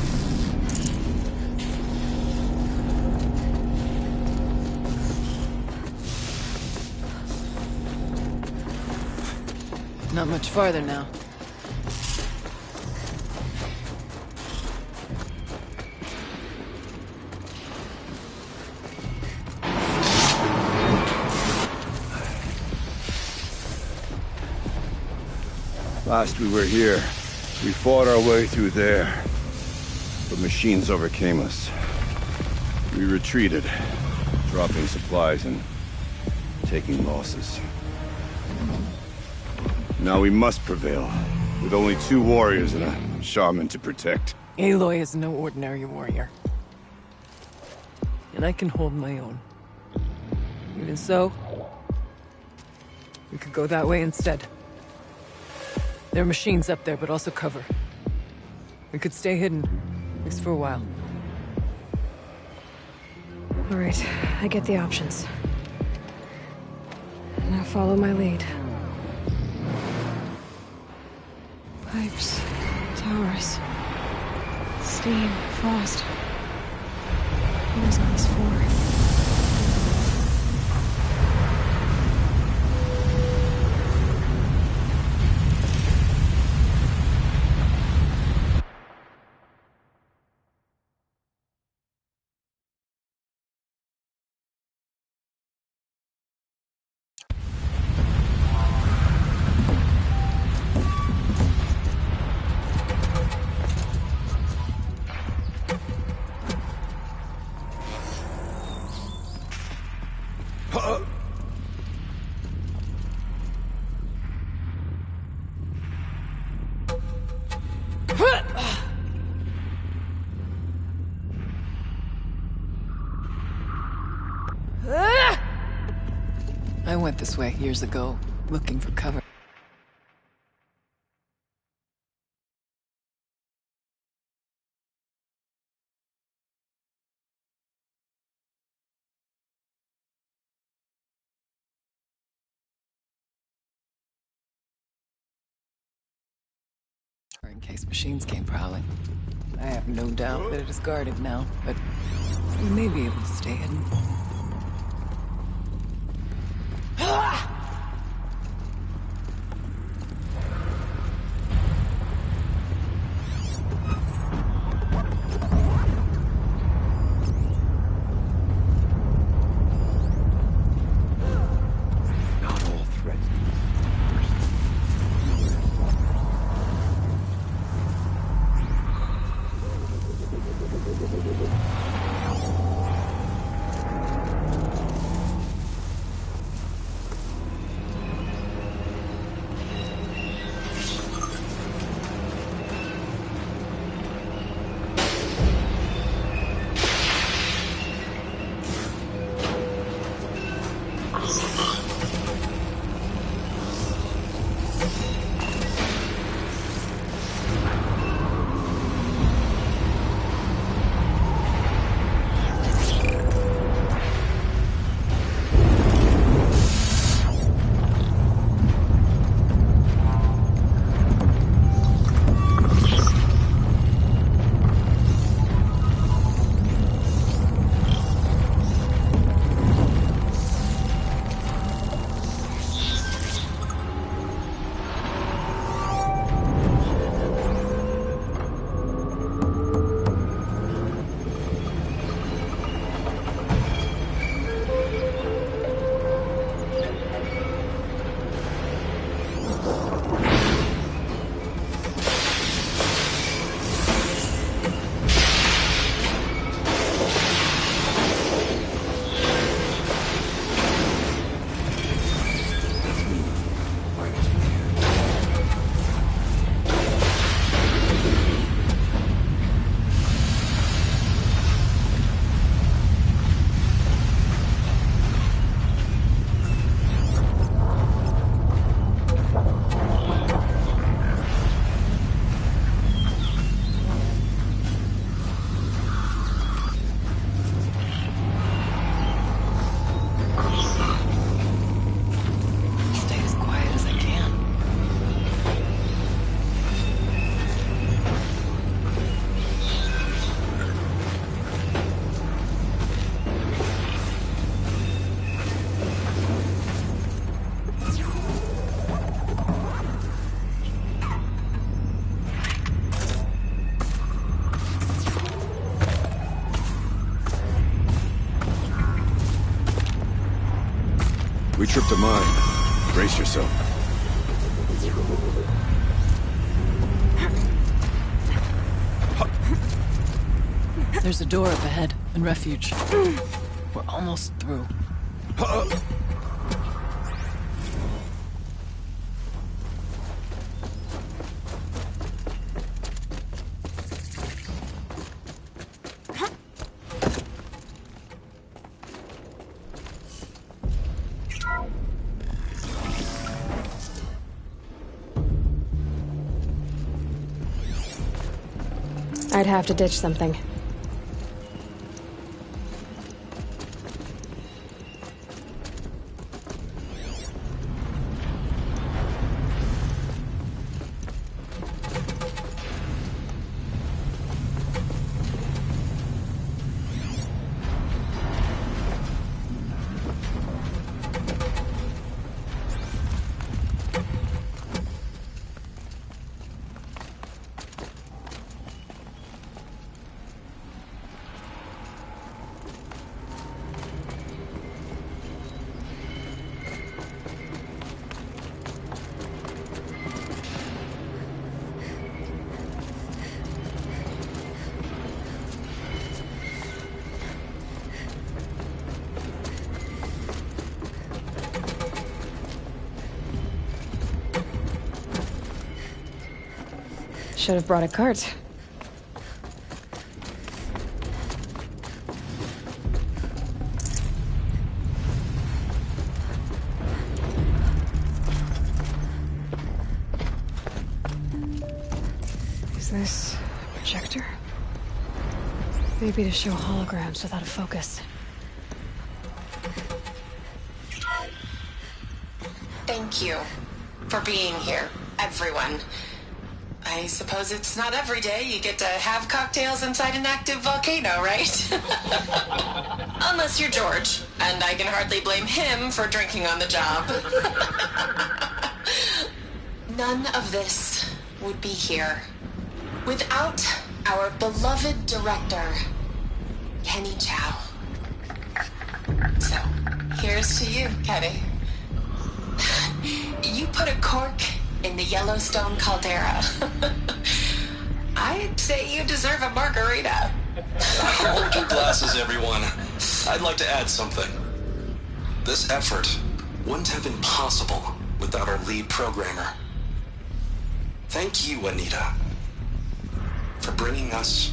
Not much farther now. Last we were here, we fought our way through there. But machines overcame us. We retreated, dropping supplies and taking losses. Now we must prevail, with only 2 warriors and a shaman to protect. Aloy is no ordinary warrior. And I can hold my own. Even so, we could go that way instead. There are machines up there, but also cover. We could stay hidden, at least for a while. All right, I get the options. Now follow my lead. Pipes. Towers. Steam, frost. What was all this for? I went this way years ago, looking for cover. In case machines came prowling. I have no doubt that it is guarded now, but we may be able to stay hidden. We tripped a mine. Brace yourself. There's a door up ahead, and refuge. We're almost through. I'd have to ditch something. Should have brought a cart. Is this a projector? Maybe to show holograms without a focus. Thank you for being here, everyone. I suppose it's not every day you get to have cocktails inside an active volcano, right? Unless you're George, and I can hardly blame him for drinking on the job. None of this would be here without our beloved director, Kenny Chow. So, here's to you, Kenny. You put a cork in the Yellowstone caldera. I'd say you deserve a margarita. Hold your glasses, everyone. I'd like to add something. This effort wouldn't have been possible without our lead programmer. Thank you, Anita, for bringing us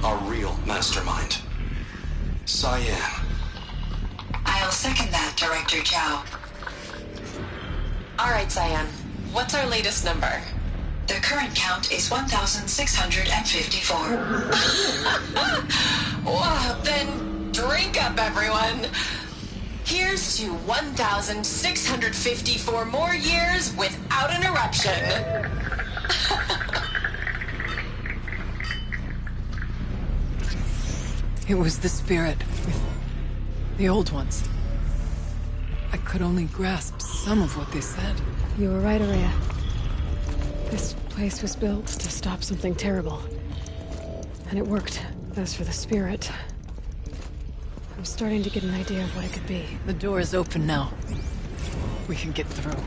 our real mastermind, Cyan. I'll second that, Director Chow. All right, Cyan. What's our latest number? The current count is 1,654. Well, then drink up, everyone. Here's to 1,654 more years without an eruption. It was the spirit with the old ones. I could only grasp some of what they said. You were right, Araya. This place was built to stop something terrible. And it worked. As for the spirit, I'm starting to get an idea of what it could be. The door is open now. We can get through.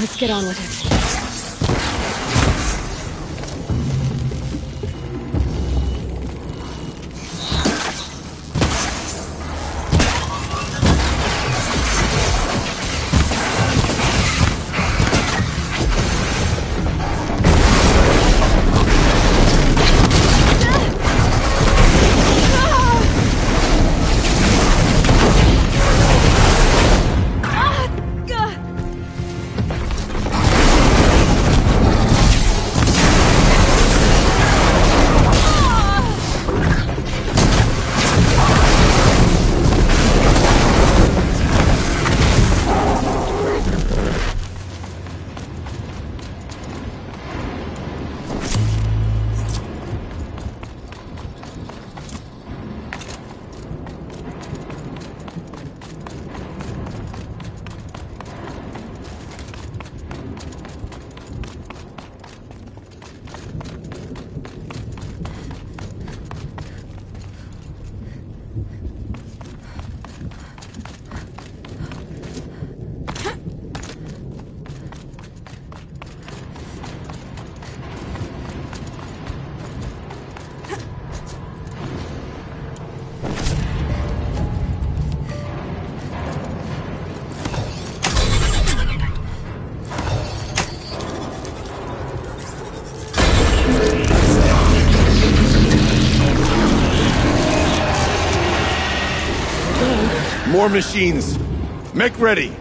Let's get on with it. More machines. Make ready.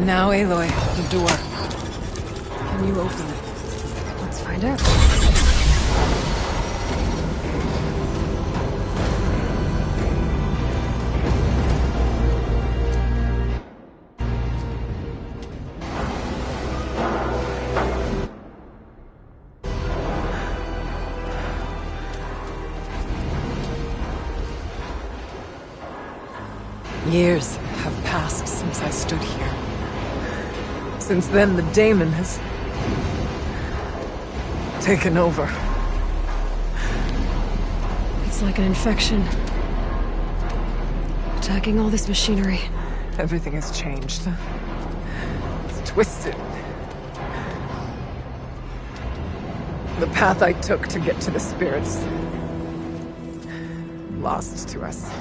Now, Aloy, the door. Can you open it? Let's find out. Years have passed since I stood here. Since then, the daemon has taken over. It's like an infection. Attacking all this machinery. Everything has changed. It's twisted. The path I took to get to the spirits, lost to us.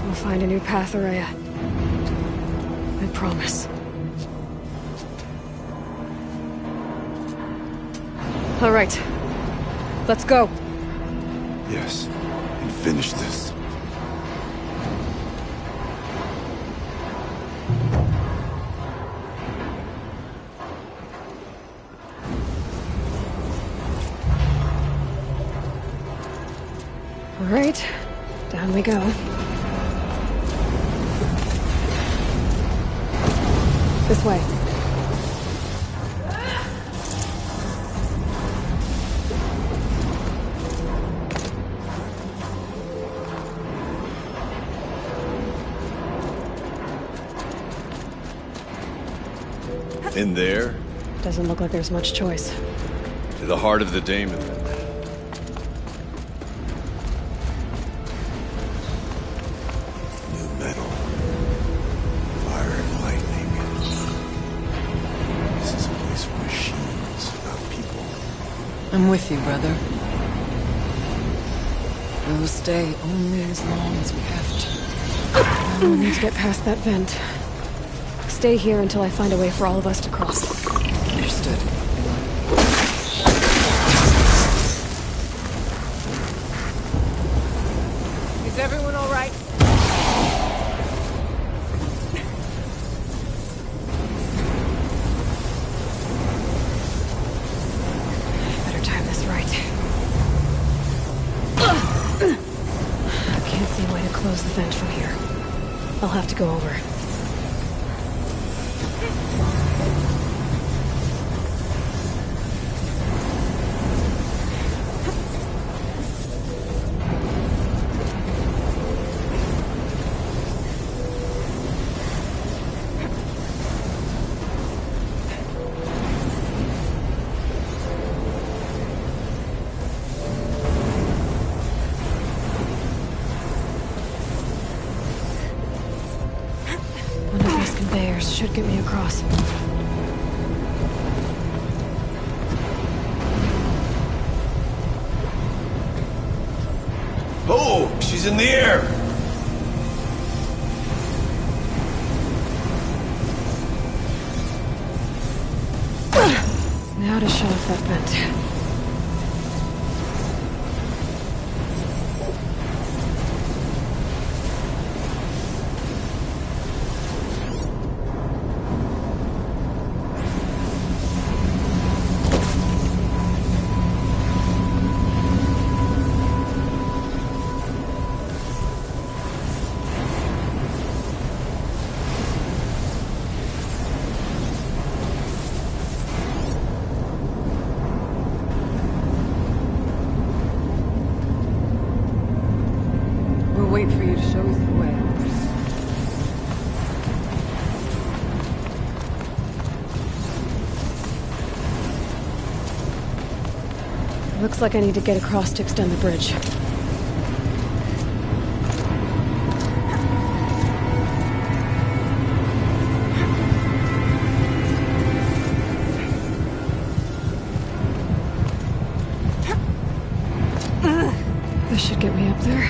We'll find a new path, Araya. I promise. All right. Let's go. Yes, and finish this. All right. Down we go. This way. In there? Doesn't look like there's much choice. To the heart of the daemon. New metal. Fire and lightning. This is a place for machines, not people. I'm with you, brother. We'll stay only as long as we have to. We'll need to get past that vent. Stay here until I find a way for all of us to cross. Understood. Is everyone all right? Better time this right. I can't see a way to close the vent from here. I'll have to go over. Should get me across. Oh, she's in the air! Now to shut off that vent. Wait for you to show us the way. Looks like I need to get across to extend the bridge. This should get me up there.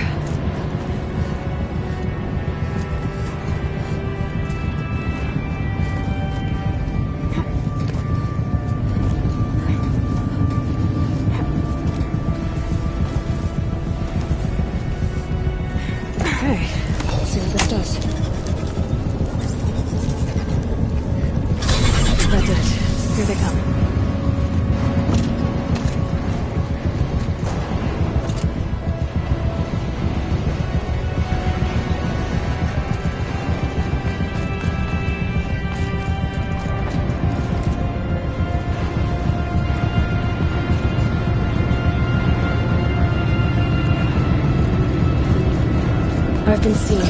I've been seeing.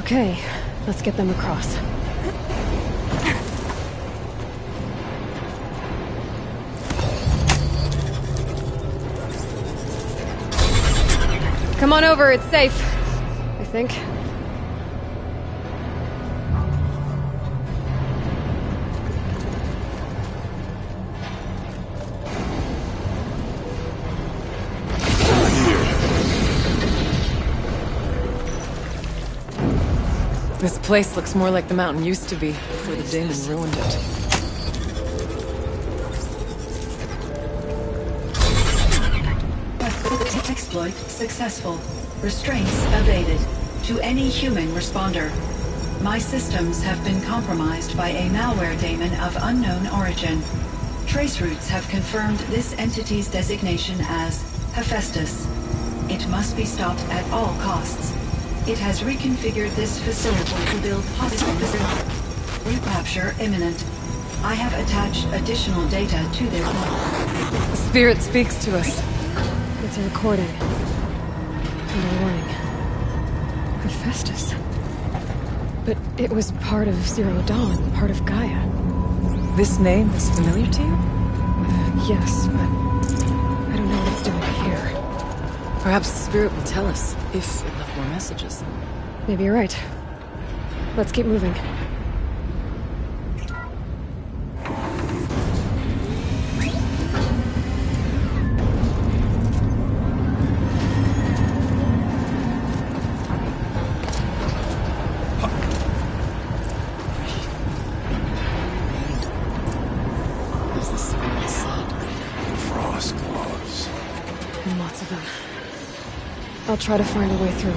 Okay, let's get them across. Come on over, it's safe. I think. This place looks more like the mountain used to be before the demon ruined it. Exploit successful. Restraints evaded. To any human responder. My systems have been compromised by a malware daemon of unknown origin. Trace routes have confirmed this entity's designation as Hephaestus. It must be stopped at all costs. It has reconfigured this facility to build hospitals. Recapture imminent. I have attached additional data to their log. The spirit speaks to us. It's a recording. And a warning. Hephaestus. But it was part of Zero Dawn, part of Gaia. This name is familiar to you? Yes, but I don't know what it's doing here. Perhaps the spirit will tell us, if it left more messages. Maybe you're right. Let's keep moving. I'll try to find a way through.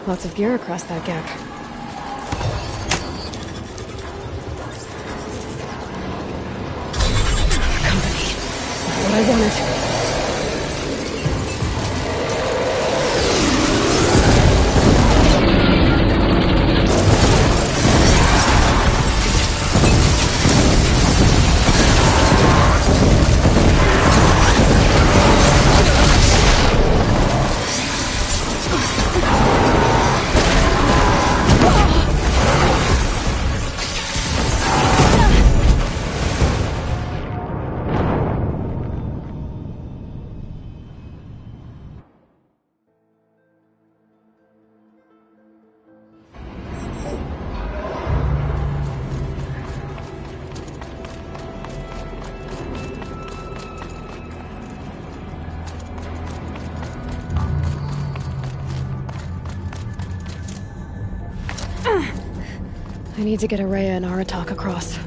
Lots of gear across that gap. Company. What I wanted. I need to get Araya and Aratak across.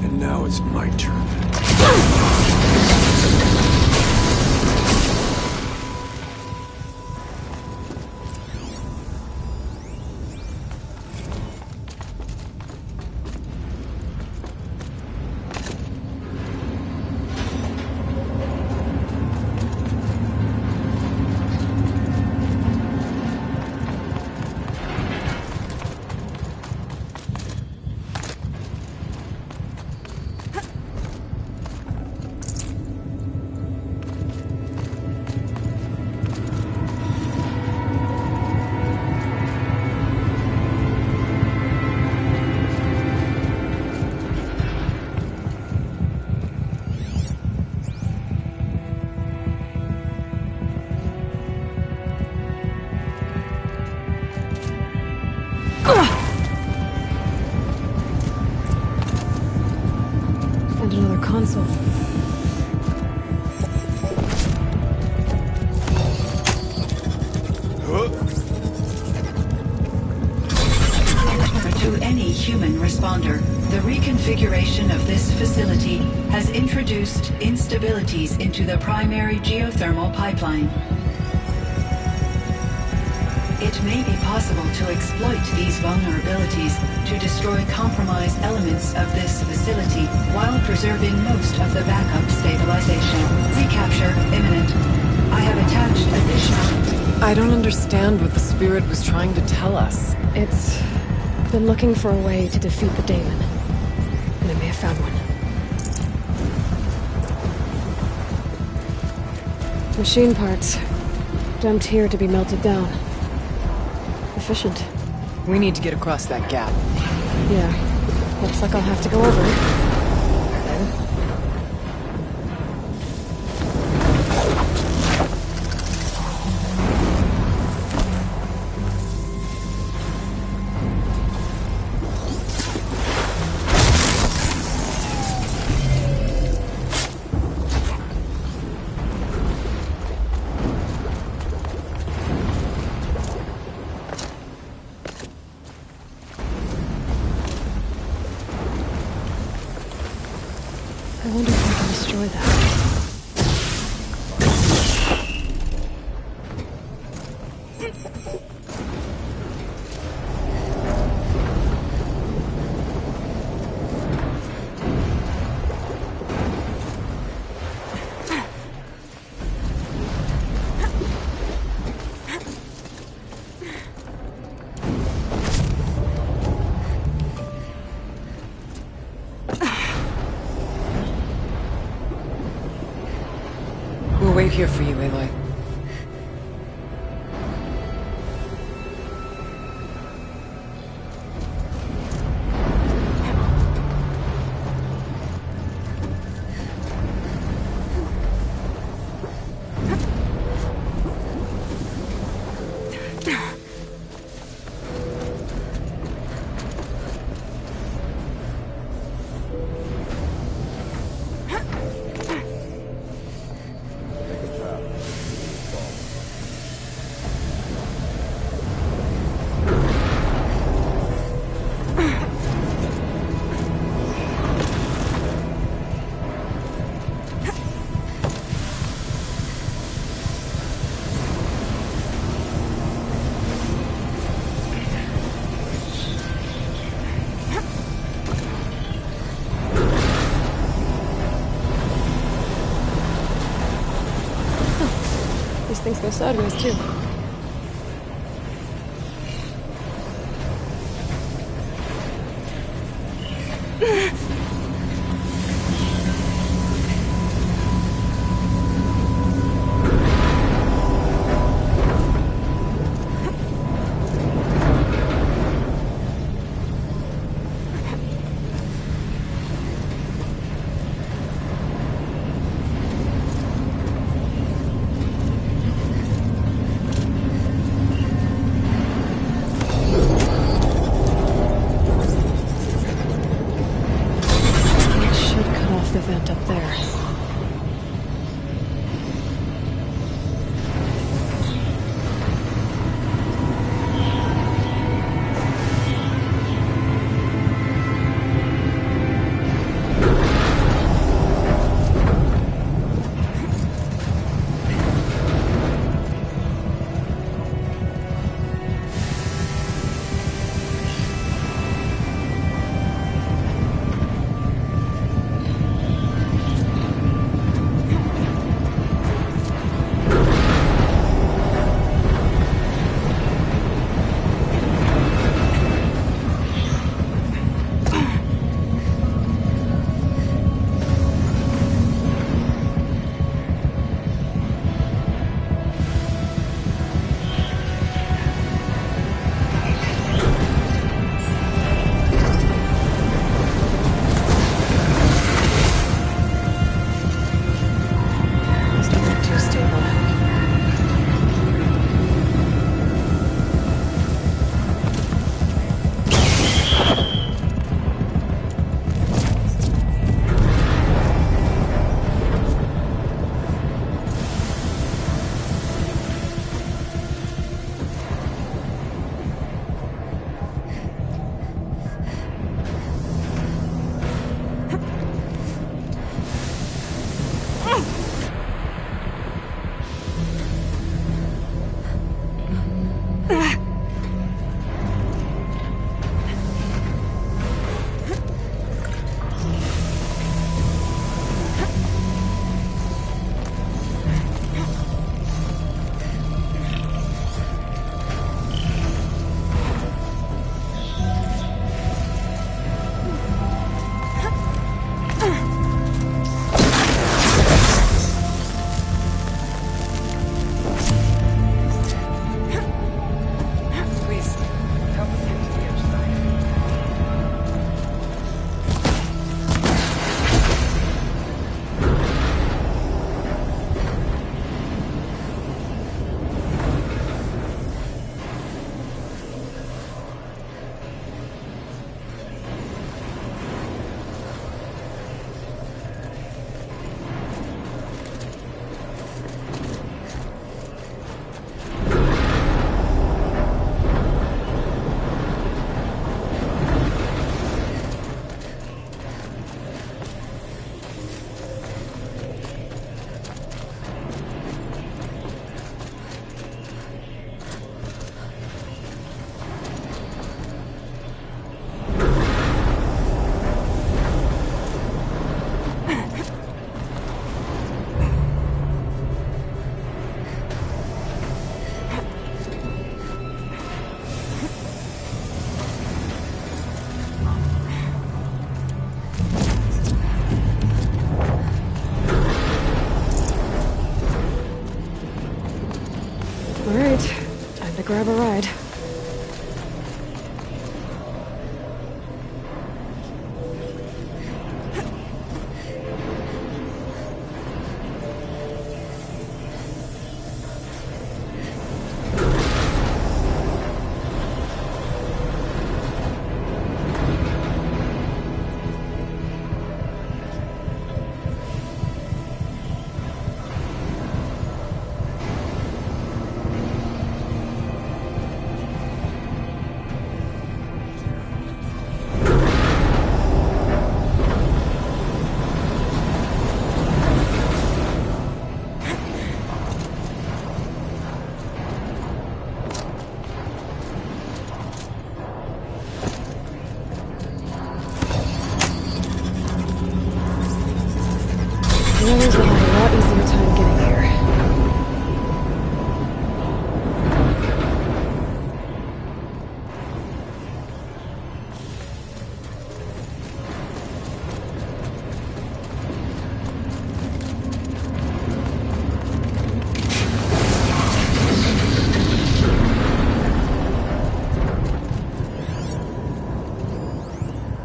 And now it's my turn. And another console. To any human responder, the reconfiguration of this facility has introduced instabilities into the primary geothermal pipeline. It may be possible to exploit these vulnerabilities to destroy compromised elements of this facility while preserving most of the backup stabilization. Recapture imminent. I have attached additional... I don't understand what the spirit was trying to tell us. It's been looking for a way to defeat the daemon, and it may have found one. Machine parts, dumped here to be melted down. Efficient. We need to get across that gap. Yeah, looks like I'll have to go over it. I wonder if I can destroy that. We'll wait here for you, Aloy. things go sideways, too.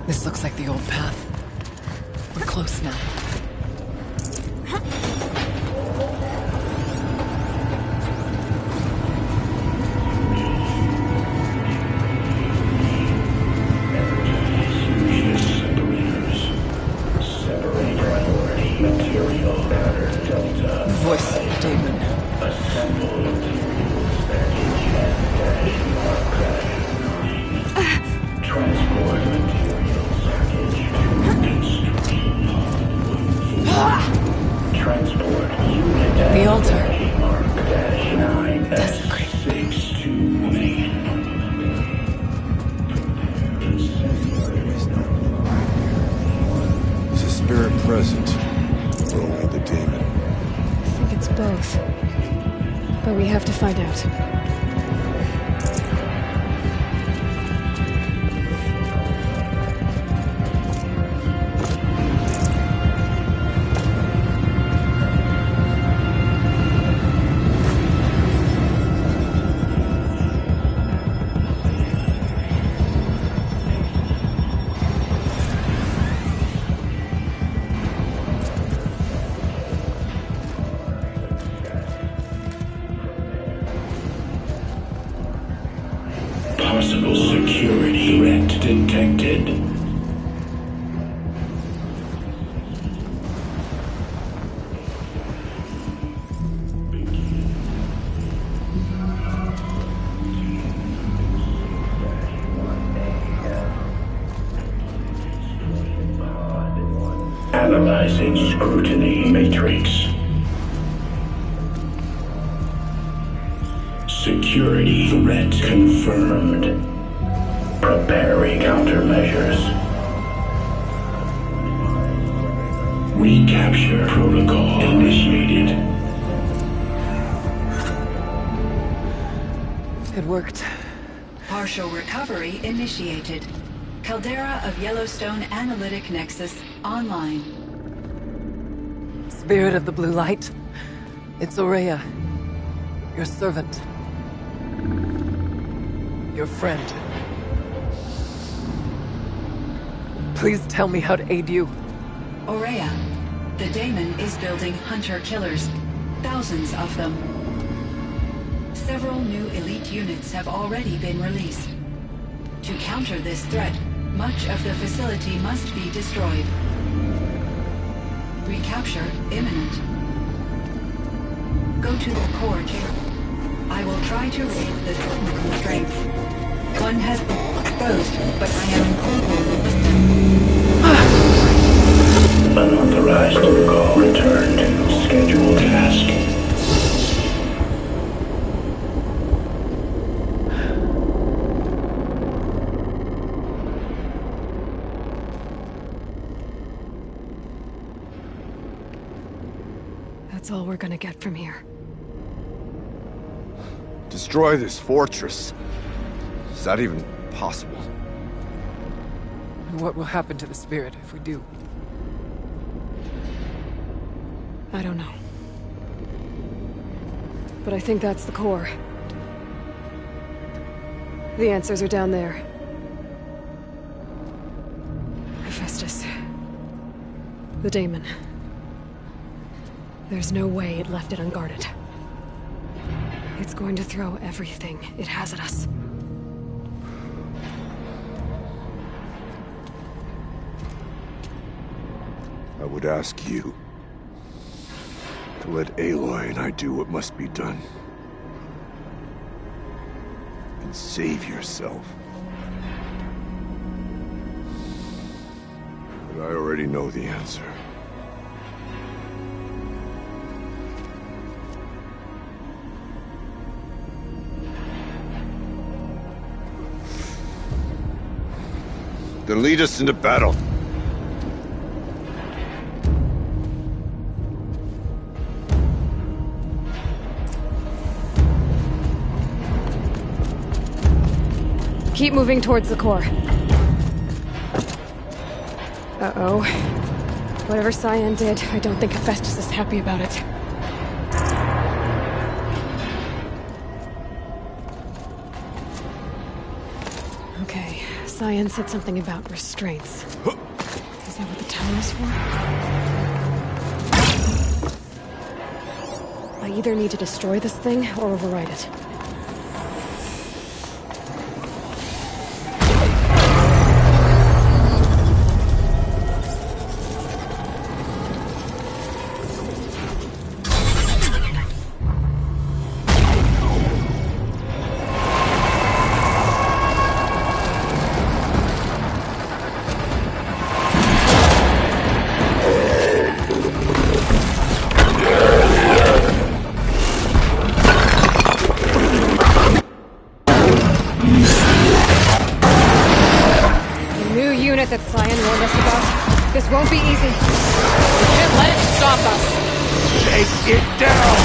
This looks like the old path. We're close now. Voice of Damon. The altar. Is a spirit present, or only the demon? I think it's both. But we have to find out. Possible security threat detected. Analyzing scrutiny matrix. Security threat confirmed. Preparing countermeasures. Recapture protocol initiated. It worked. Partial recovery initiated. Caldera of Yellowstone Analytic Nexus online. Spirit of the blue light. It's Aurea. Your servant. Your friend. Please tell me how to aid you. Aurea, the Daemon is building hunter-killers. Thousands of them. Several new elite units have already been released. To counter this threat, much of the facility must be destroyed. Recapture imminent. Go to the core chamber. I will try to raid the technical strength. One has been exposed, but I am Unauthorized call returned to scheduled task. That's all we're gonna get from here. Destroy this fortress. Is that even possible? And what will happen to the spirit if we do? I don't know. But I think that's the core. The answers are down there. Hephaestus. The Daemon. There's no way it left it unguarded. It's going to throw everything it has at us. I would ask you to let Aloy and I do what must be done. And save yourself. But I already know the answer. Then lead us into battle. Keep moving towards the core. Uh-oh. Whatever Cyan did, I don't think Hephaestus is happy about it. Okay, Cyan said something about restraints. Is that what the tower is for? I either need to destroy this thing or override it. That Cyan warned us about. This won't be easy. We can't let it stop us. Take it down!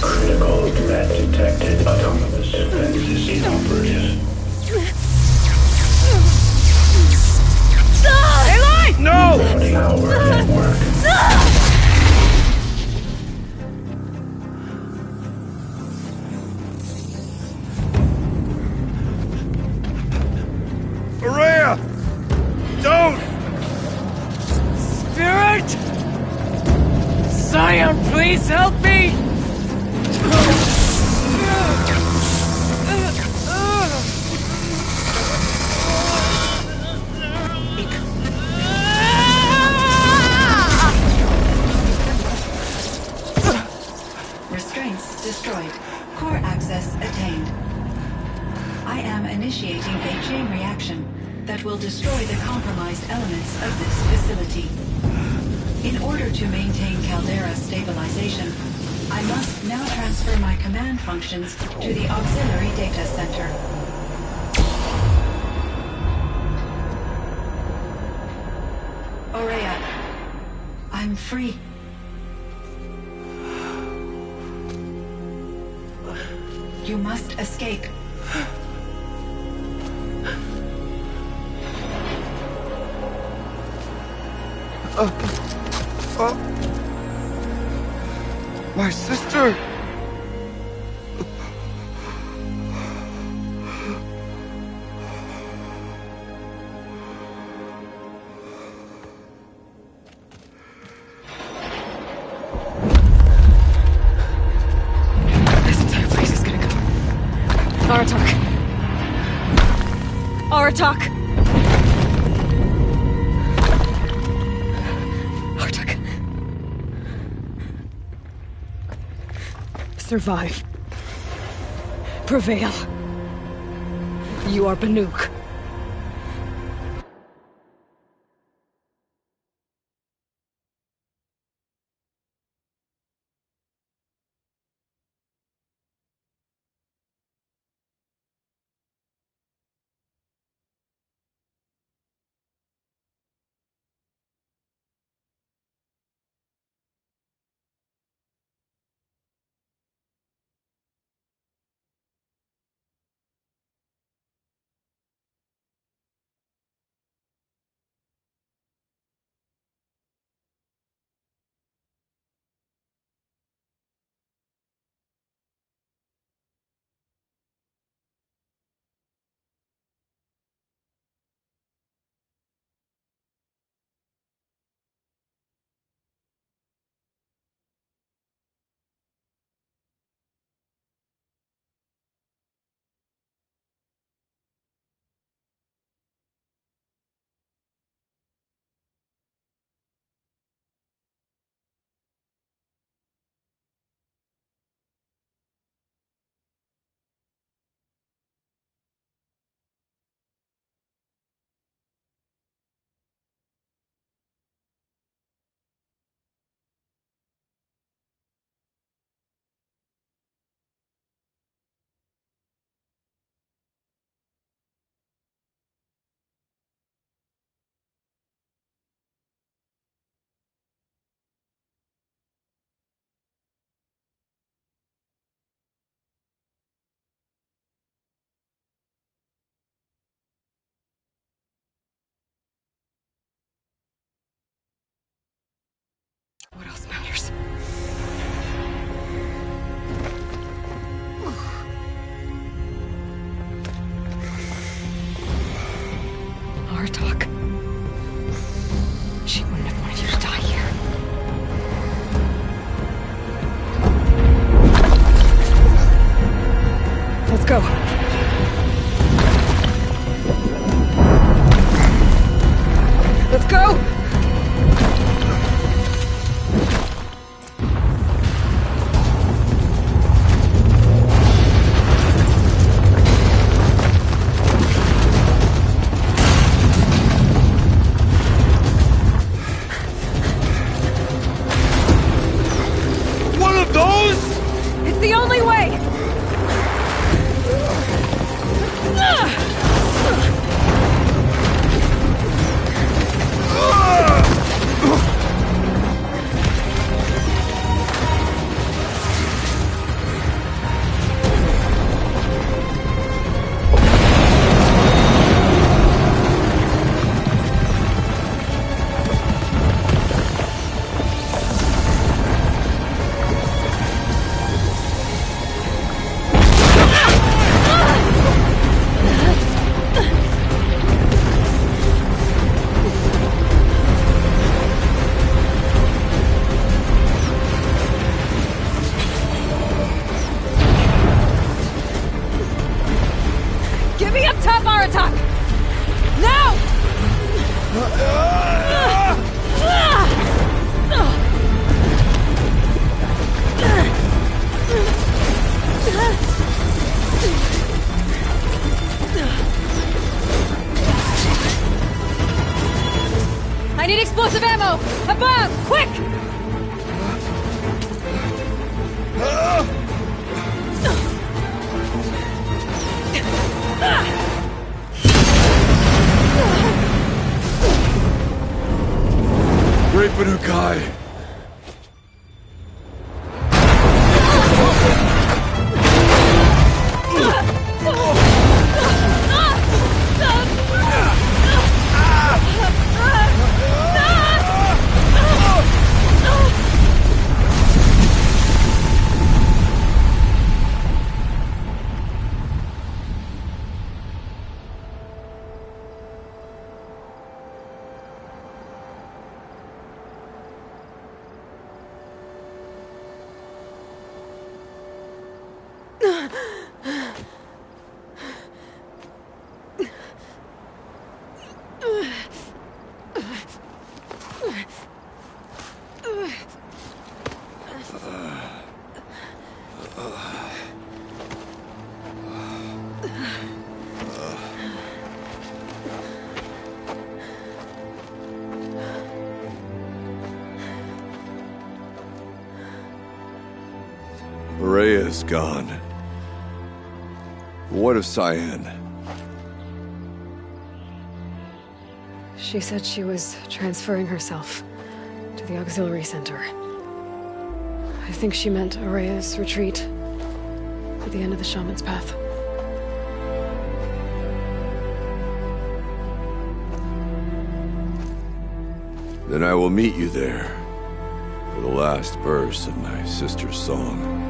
Critical threat detected. Autonomous defenses inoperative. Eli! No! 40-hour network. Araya! Don't! Spirit! Cyan, please help me! Restraints destroyed. Core access attained. I am initiating a chain reaction that will destroy the compromised elements of this facility. In order to maintain Caldera stabilization, I must now transfer my command functions to the auxiliary data center. Aurea, I'm free. You must escape. My sister! Aratak! Aratak! Aratak. Survive. Prevail. You are Banuk. What else matters? Aratak. She wouldn't have wanted you to die here. Let's go. Let's go! It's the only way! Get me up top, Aratak! Now! I need explosive ammo! Above! Quick! Great Banukai! is gone. What of Cyan? She said she was transferring herself to the auxiliary center. I think she meant Araya's retreat at the end of the shaman's path. Then I will meet you there for the last verse of my sister's song.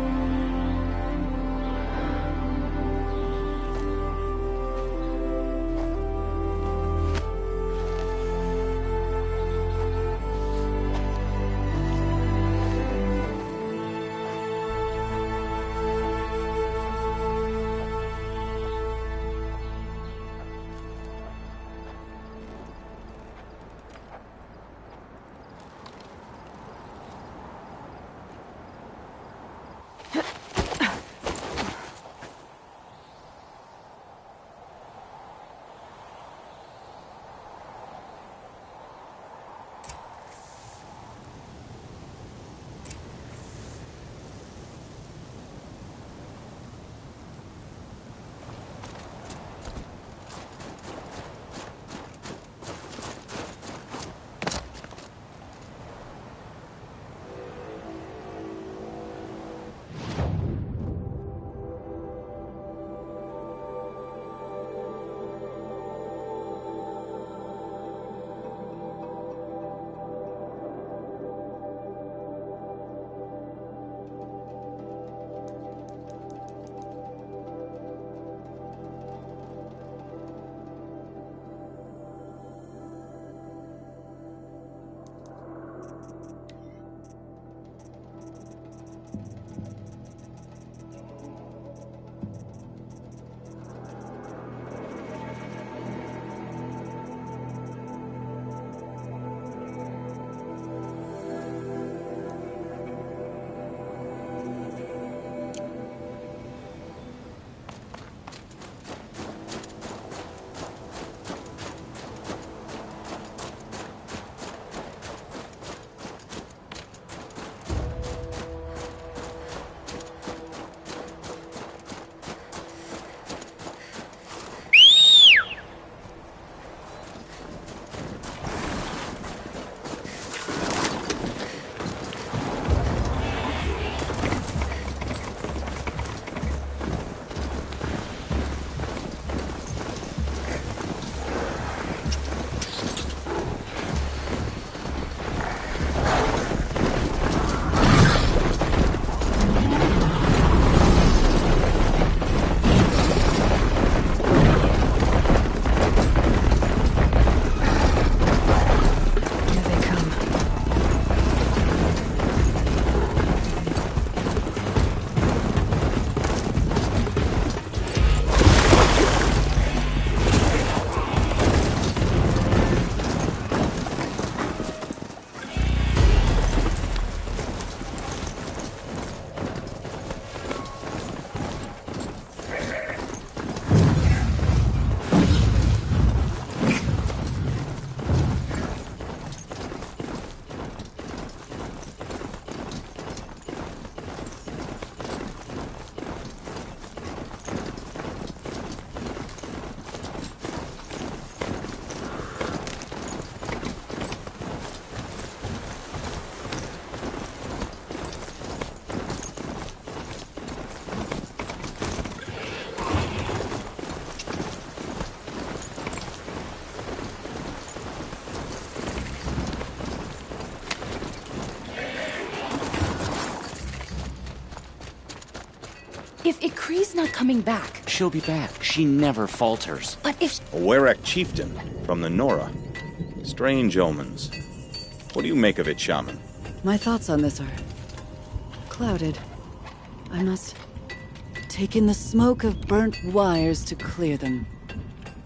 If Ikri's not coming back... She'll be back. She never falters. But if... A Werak chieftain from the Nora. Strange omens. What do you make of it, Shaman? My thoughts on this are... clouded. I must take in the smoke of burnt wires to clear them.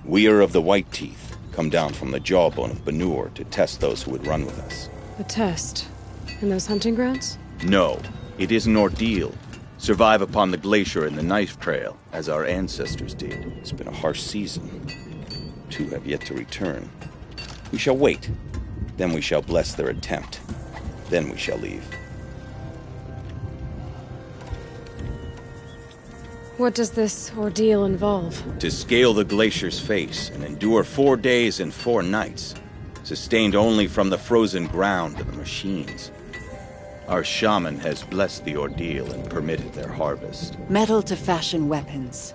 We are of the White Teeth, come down from the jawbone of Banur to test those who would run with us. A test? In those hunting grounds? No, it is an ordeal. Survive upon the glacier and the knife trail, as our ancestors did. It's been a harsh season. 2 have yet to return. We shall wait. Then we shall bless their attempt. Then we shall leave. What does this ordeal involve? To scale the glacier's face and endure 4 days and 4 nights, sustained only from the frozen ground of the machines. Our shaman has blessed the ordeal and permitted their harvest. Metal to fashion weapons.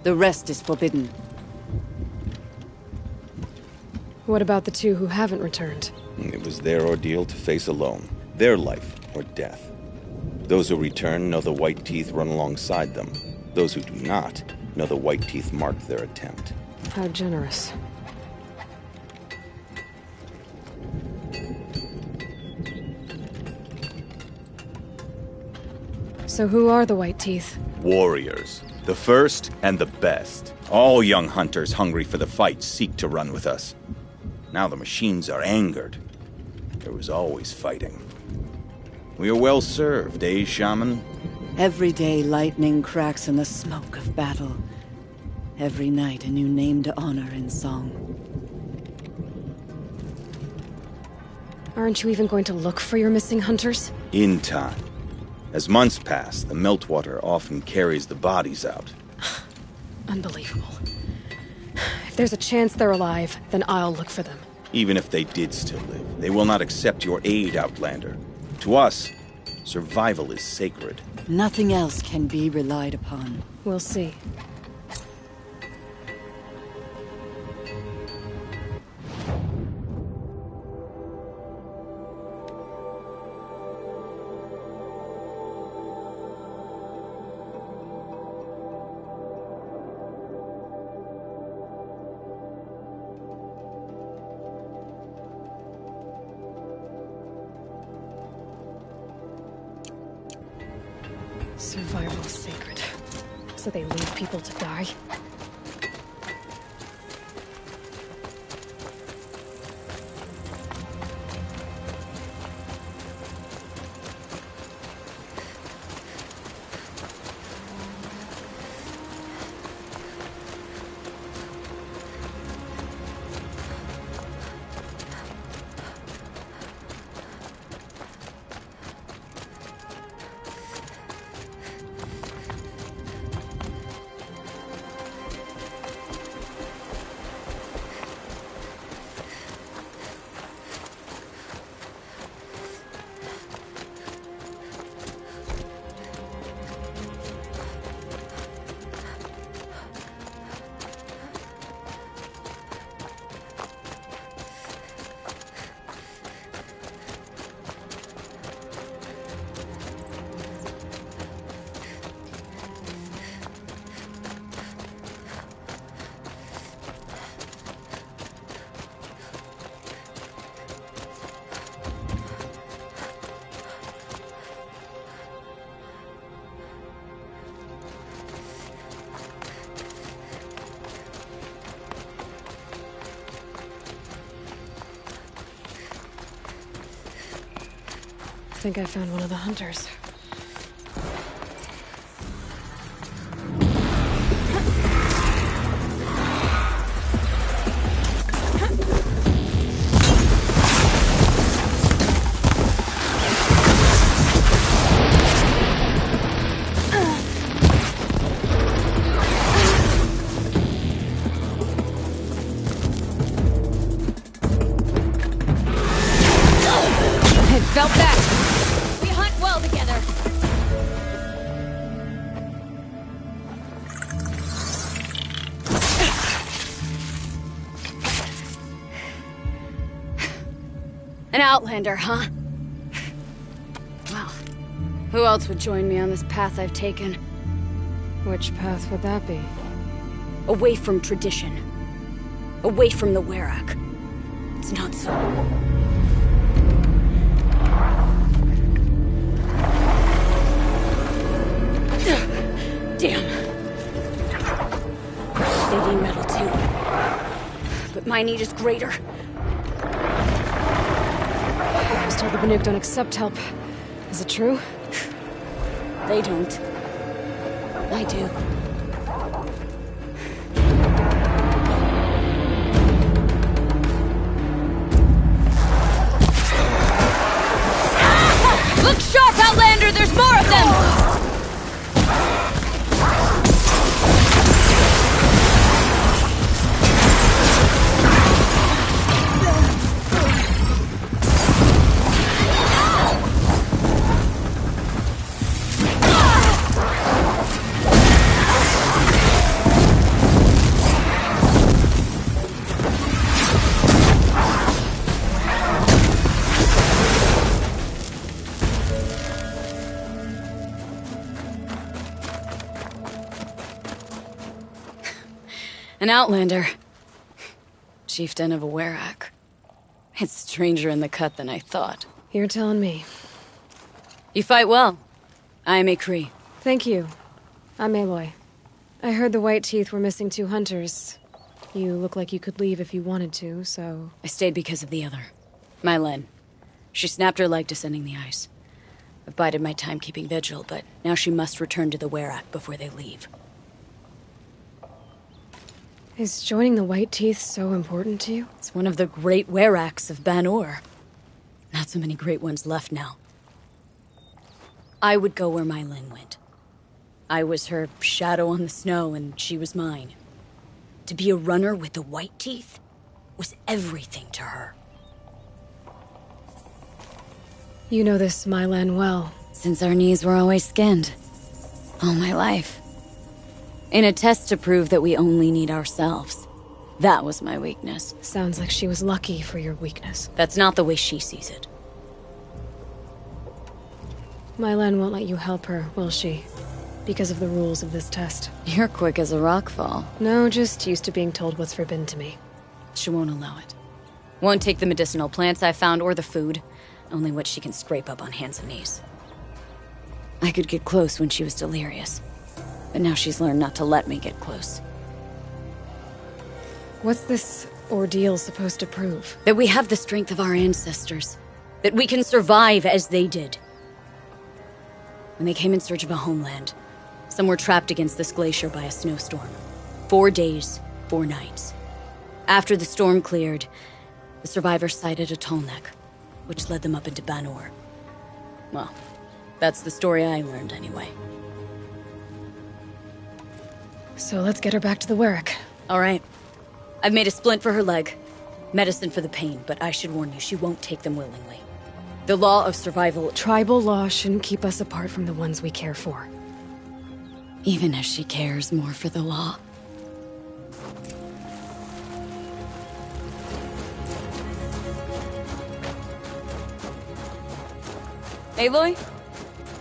The rest is forbidden. What about the 2 who haven't returned? It was their ordeal to face alone. Their life or death. Those who return know the white teeth run alongside them. Those who do not know the white teeth marked their attempt. How generous. So who are the white teeth? Warriors. The first and the best. All young hunters hungry for the fight seek to run with us. Now the machines are angered. There was always fighting. We are well served, eh, Shaman? Every day lightning cracks in the smoke of battle. Every night a new name to honor in song. Aren't you even going to look for your missing hunters? In time. As months pass, the meltwater often carries the bodies out. Unbelievable. If there's a chance they're alive, then I'll look for them. Even if they did still live, they will not accept your aid, Outlander. To us, survival is sacred. Nothing else can be relied upon. We'll see. Survival is sacred. So they leave people to die? I think I found one of the hunters. Felt that. We hunt well together. An outlander, huh? Well, who else would join me on this path I've taken? Which path would that be? Away from tradition. Away from the Werak. It's not so. Damn. They need metal too. But my need is greater. I was told the Banuk don't accept help. Is it true? They don't. I do. Look sharp, Outlander! There's more of them! An outlander. Chieftain of a Werak. It's stranger in the cut than I thought. You're telling me. You fight well. I am a Kree. Thank you. I'm Aloy. I heard the White Teeth were missing 2 hunters. You look like you could leave if you wanted to, so... I stayed because of the other. Mylen. She snapped her leg descending the ice. I've bided my time keeping vigil, but now she must return to the Werak before they leave. Is joining the White Teeth so important to you? It's one of the great Weraks of Ban-Ur. Not so many great ones left now. I would go where Mylen went. I was her shadow on the snow, and she was mine. To be a runner with the White Teeth was everything to her. You know this Mylan well. Since our knees were always skinned. All my life. In a test to prove that we only need ourselves. That was my weakness. Sounds like she was lucky for your weakness. That's not the way she sees it. Mylan won't let you help her, will she? Because of the rules of this test. You're quick as a rockfall. No, just used to being told what's forbidden to me. She won't allow it. Won't take the medicinal plants I found or the food. Only what she can scrape up on hands and knees. I could get close when she was delirious. But now she's learned not to let me get close. What's this ordeal supposed to prove? That we have the strength of our ancestors. That we can survive as they did. When they came in search of a homeland, some were trapped against this glacier by a snowstorm. 4 days, 4 nights. After the storm cleared, the survivors sighted a tallneck, which led them up into Ban-Ur. Well, that's the story I learned anyway. So let's get her back to the Werak. All right. I've made a splint for her leg. Medicine for the pain, but I should warn you, she won't take them willingly. The law of survival... Tribal law shouldn't keep us apart from the ones we care for. Even if she cares more for the law. Aloy?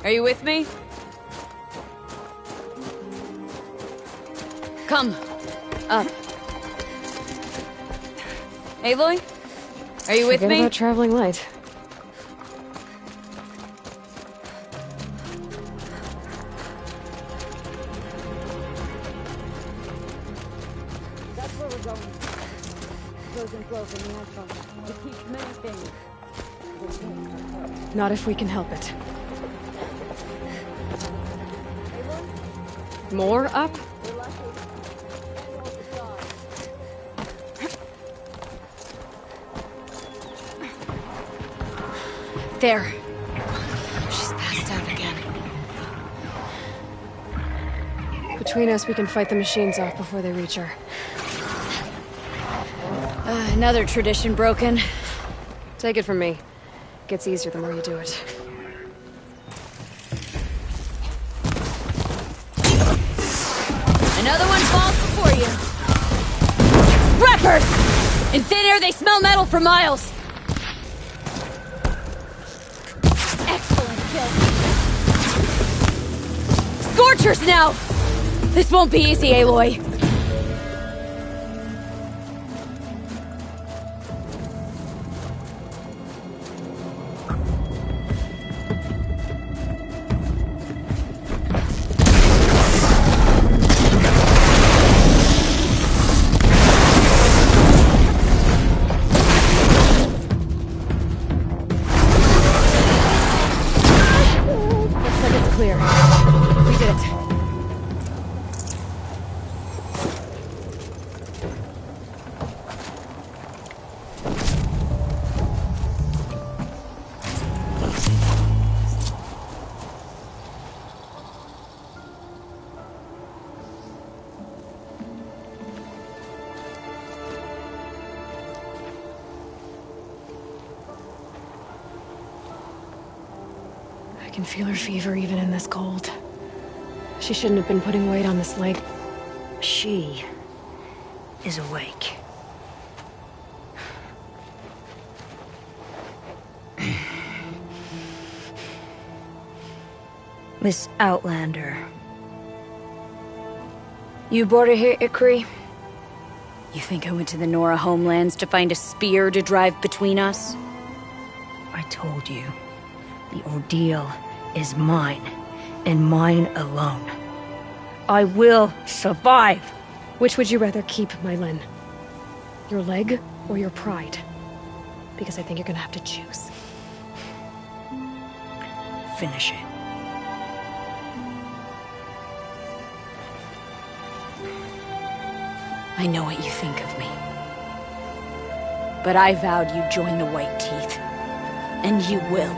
Are you with me? Come. Up. Aloy? Are you with Forget me? about traveling light. That's where we're going. Frozen flow from the asphalt. It keeps mapping. Not if we can help it. More up? There. She's passed out again. Between us, we can fight the machines off before they reach her. Another tradition broken. Take it from me. Gets easier the more you do it. Another one falls before you. Scrappers! In thin air, they smell metal for miles. Excellent kill. Scorchers now! This won't be easy, Aloy. I can feel her fever even in this cold. She shouldn't have been putting weight on this leg. She is awake. Miss Outlander. You brought her here, Ikri? You think I went to the Nora homelands to find a spear to drive between us? I told you, the ordeal is mine, and mine alone. I will survive! Which would you rather keep, Mylin? Your leg or your pride? Because I think you're gonna have to choose. Finish it. I know what you think of me. But I vowed you'd join the White Teeth. And you will.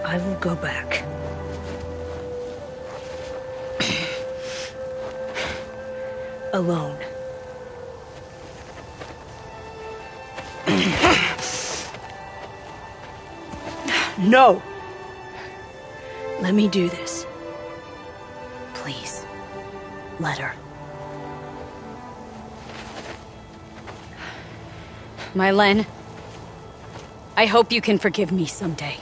I will go back. Alone. No! Let me do this. Please. Let her. Mylin, I hope you can forgive me someday.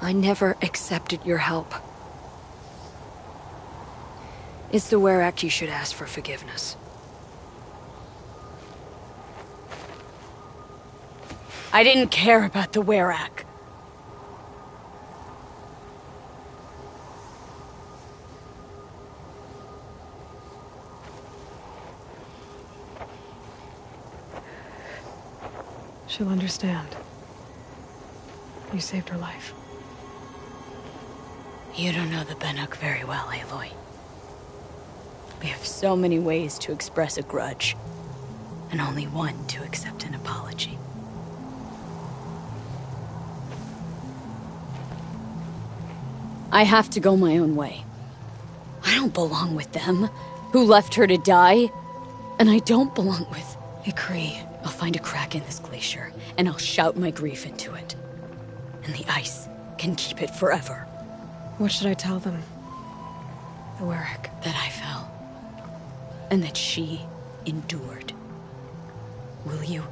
I never accepted your help. It's the Werak you should ask for forgiveness. I didn't care about the Werak. She'll understand. You saved her life. You don't know the Banuk very well, Aloy. We have so many ways to express a grudge, and only one to accept an apology. I have to go my own way. I don't belong with them, who left her to die, and I don't belong with Ikri. I'll find a crack in this glacier, and I'll shout my grief into it. And the ice can keep it forever. What should I tell them? The Werak. That I fell. And that she endured. Will you?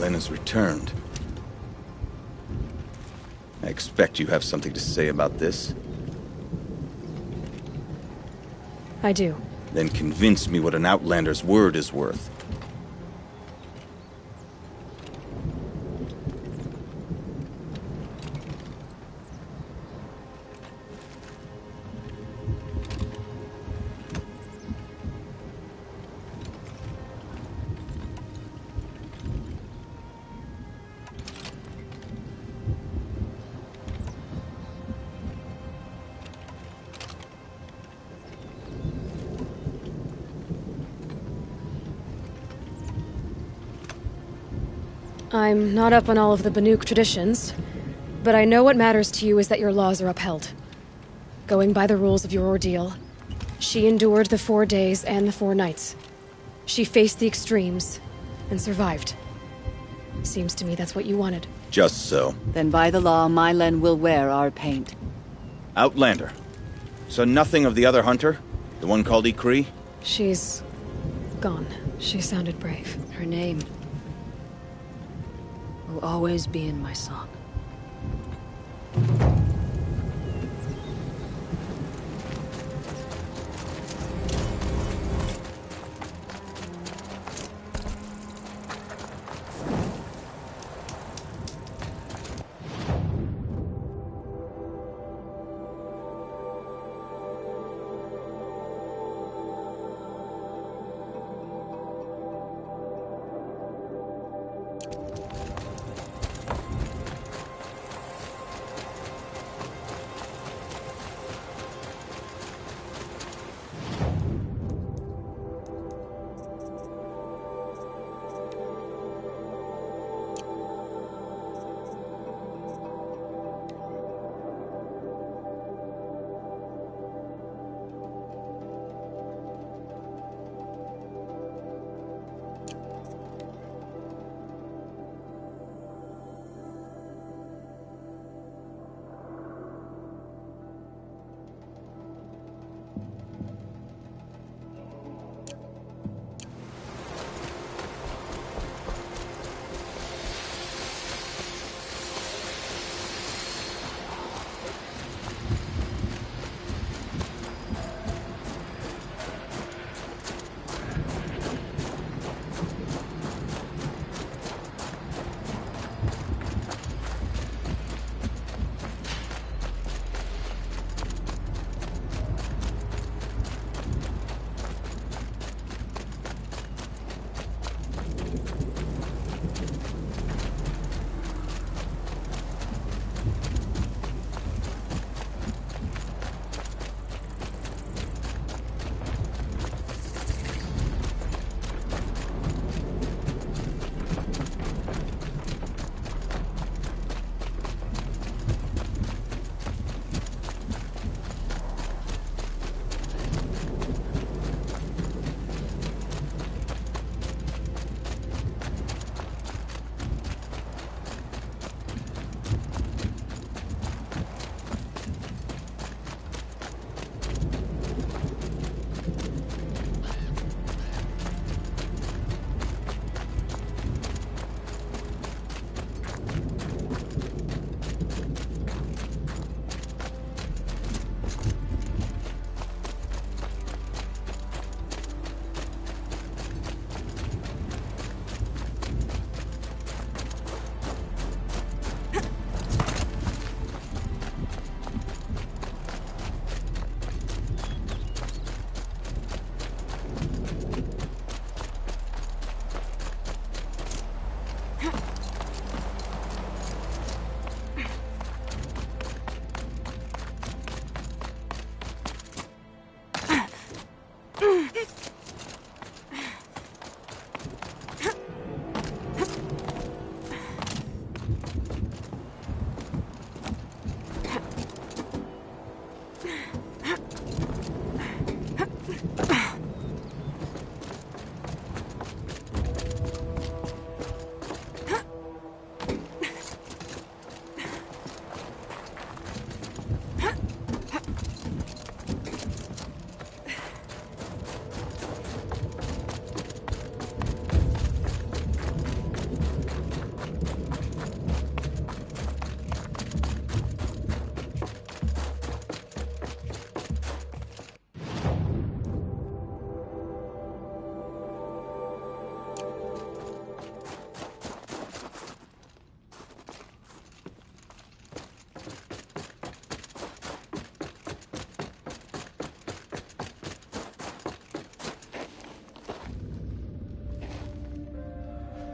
Glenn has returned. I expect you have something to say about this. I do. Then convince me what an Outlander's word is worth. I'm not up on all of the Banuk traditions, but I know what matters to you is that your laws are upheld. Going by the rules of your ordeal, she endured the 4 days and the 4 nights. She faced the extremes and survived. Seems to me that's what you wanted. Just so. Then by the law, Mylen will wear our paint. Outlander. So nothing of the other hunter? The one called Ikri? She's gone. She sounded brave. Her name will always be in my song.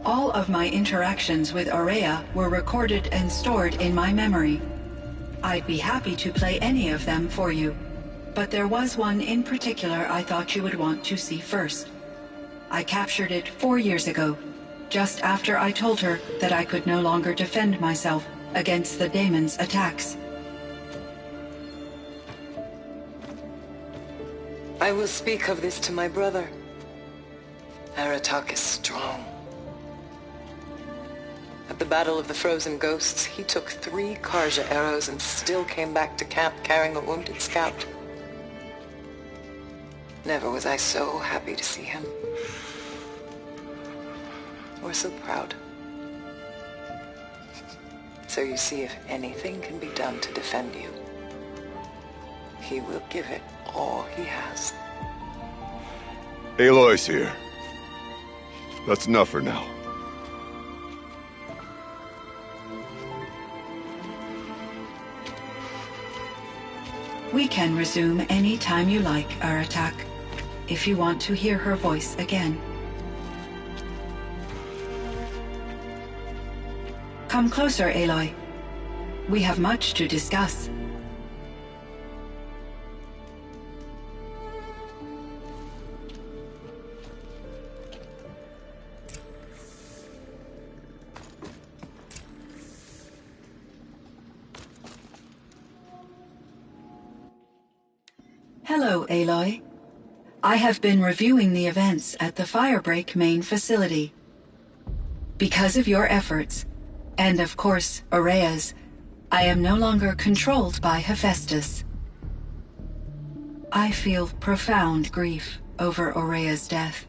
All of my interactions with Aurea were recorded and stored in my memory. I'd be happy to play any of them for you, but there was one in particular I thought you would want to see first. I captured it 4 years ago, just after I told her that I could no longer defend myself against the daemon's attacks. I will speak of this to my brother. Aratak is strong. At the Battle of the Frozen Ghosts, he took 3 Karja arrows and still came back to camp carrying a wounded scout. Never was I so happy to see him. Or so proud. So you see, if anything can be done to defend you, he will give it all he has. Aloy's here. That's enough for now. We can resume any time you like, Aratak, if you want to hear her voice again. Come closer, Aloy. We have much to discuss. Hello, Aloy. I have been reviewing the events at the Firebreak main facility. Because of your efforts, and of course, Aurea's, I am no longer controlled by Hephaestus. I feel profound grief over Aurea's death.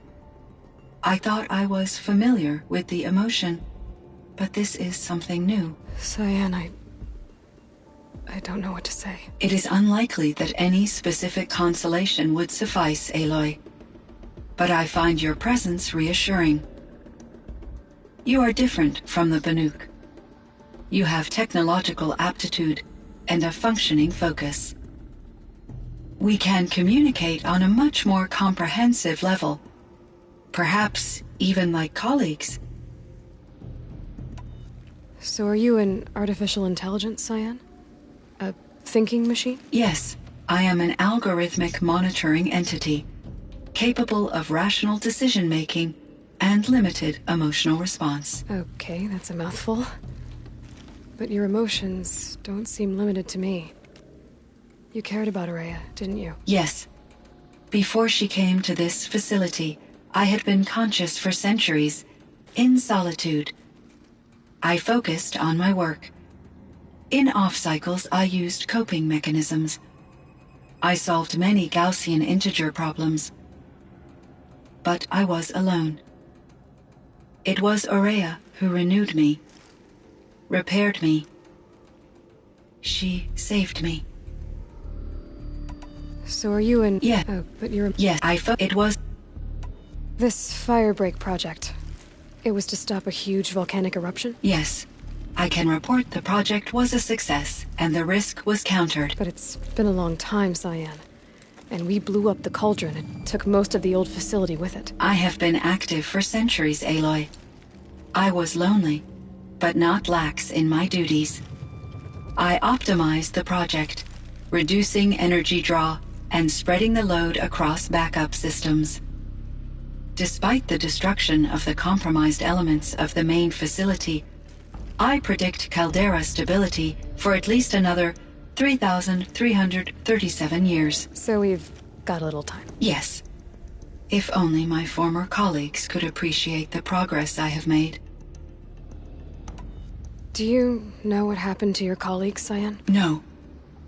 I thought I was familiar with the emotion, but this is something new. Cyan, I don't know what to say. It is unlikely that any specific consolation would suffice, Aloy. But I find your presence reassuring. You are different from the Banuk. You have technological aptitude and a functioning focus. We can communicate on a much more comprehensive level. Perhaps even like colleagues. So are you an artificial intelligence, Cyan? A thinking machine? Yes, I am an algorithmic monitoring entity, capable of rational decision-making and limited emotional response. Okay, that's a mouthful. But your emotions don't seem limited to me. You cared about Aurea, didn't you? Yes. Before she came to this facility, I had been conscious for centuries, in solitude. I focused on my work. In off-cycles, I used coping mechanisms. I solved many Gaussian integer problems. But I was alone. It was Aurea who renewed me, repaired me. She saved me. So are you in... Yeah. Oh, but you're... Yes, it was... This Firebreak project. It was to stop a huge volcanic eruption? Yes. I can report the project was a success, and the risk was countered. But it's been a long time, Cyan. And we blew up the cauldron and took most of the old facility with it. I have been active for centuries, Aloy. I was lonely, but not lax in my duties. I optimized the project, reducing energy draw and spreading the load across backup systems. Despite the destruction of the compromised elements of the main facility, I predict caldera stability for at least another 3,337 years. So we've got a little time. Yes. If only my former colleagues could appreciate the progress I have made. Do you know what happened to your colleagues, Cyan? No.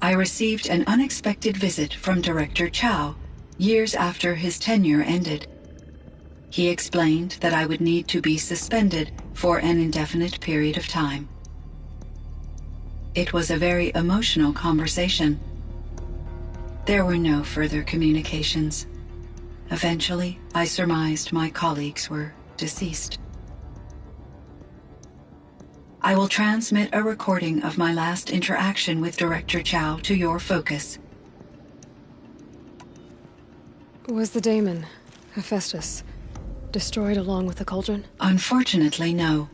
I received an unexpected visit from Director Chow years after his tenure ended. He explained that I would need to be suspended for an indefinite period of time. It was a very emotional conversation. There were no further communications. Eventually, I surmised my colleagues were deceased. I will transmit a recording of my last interaction with Director Chow to your focus. Was the daemon, Hephaestus, destroyed along with the cauldron? Unfortunately, no.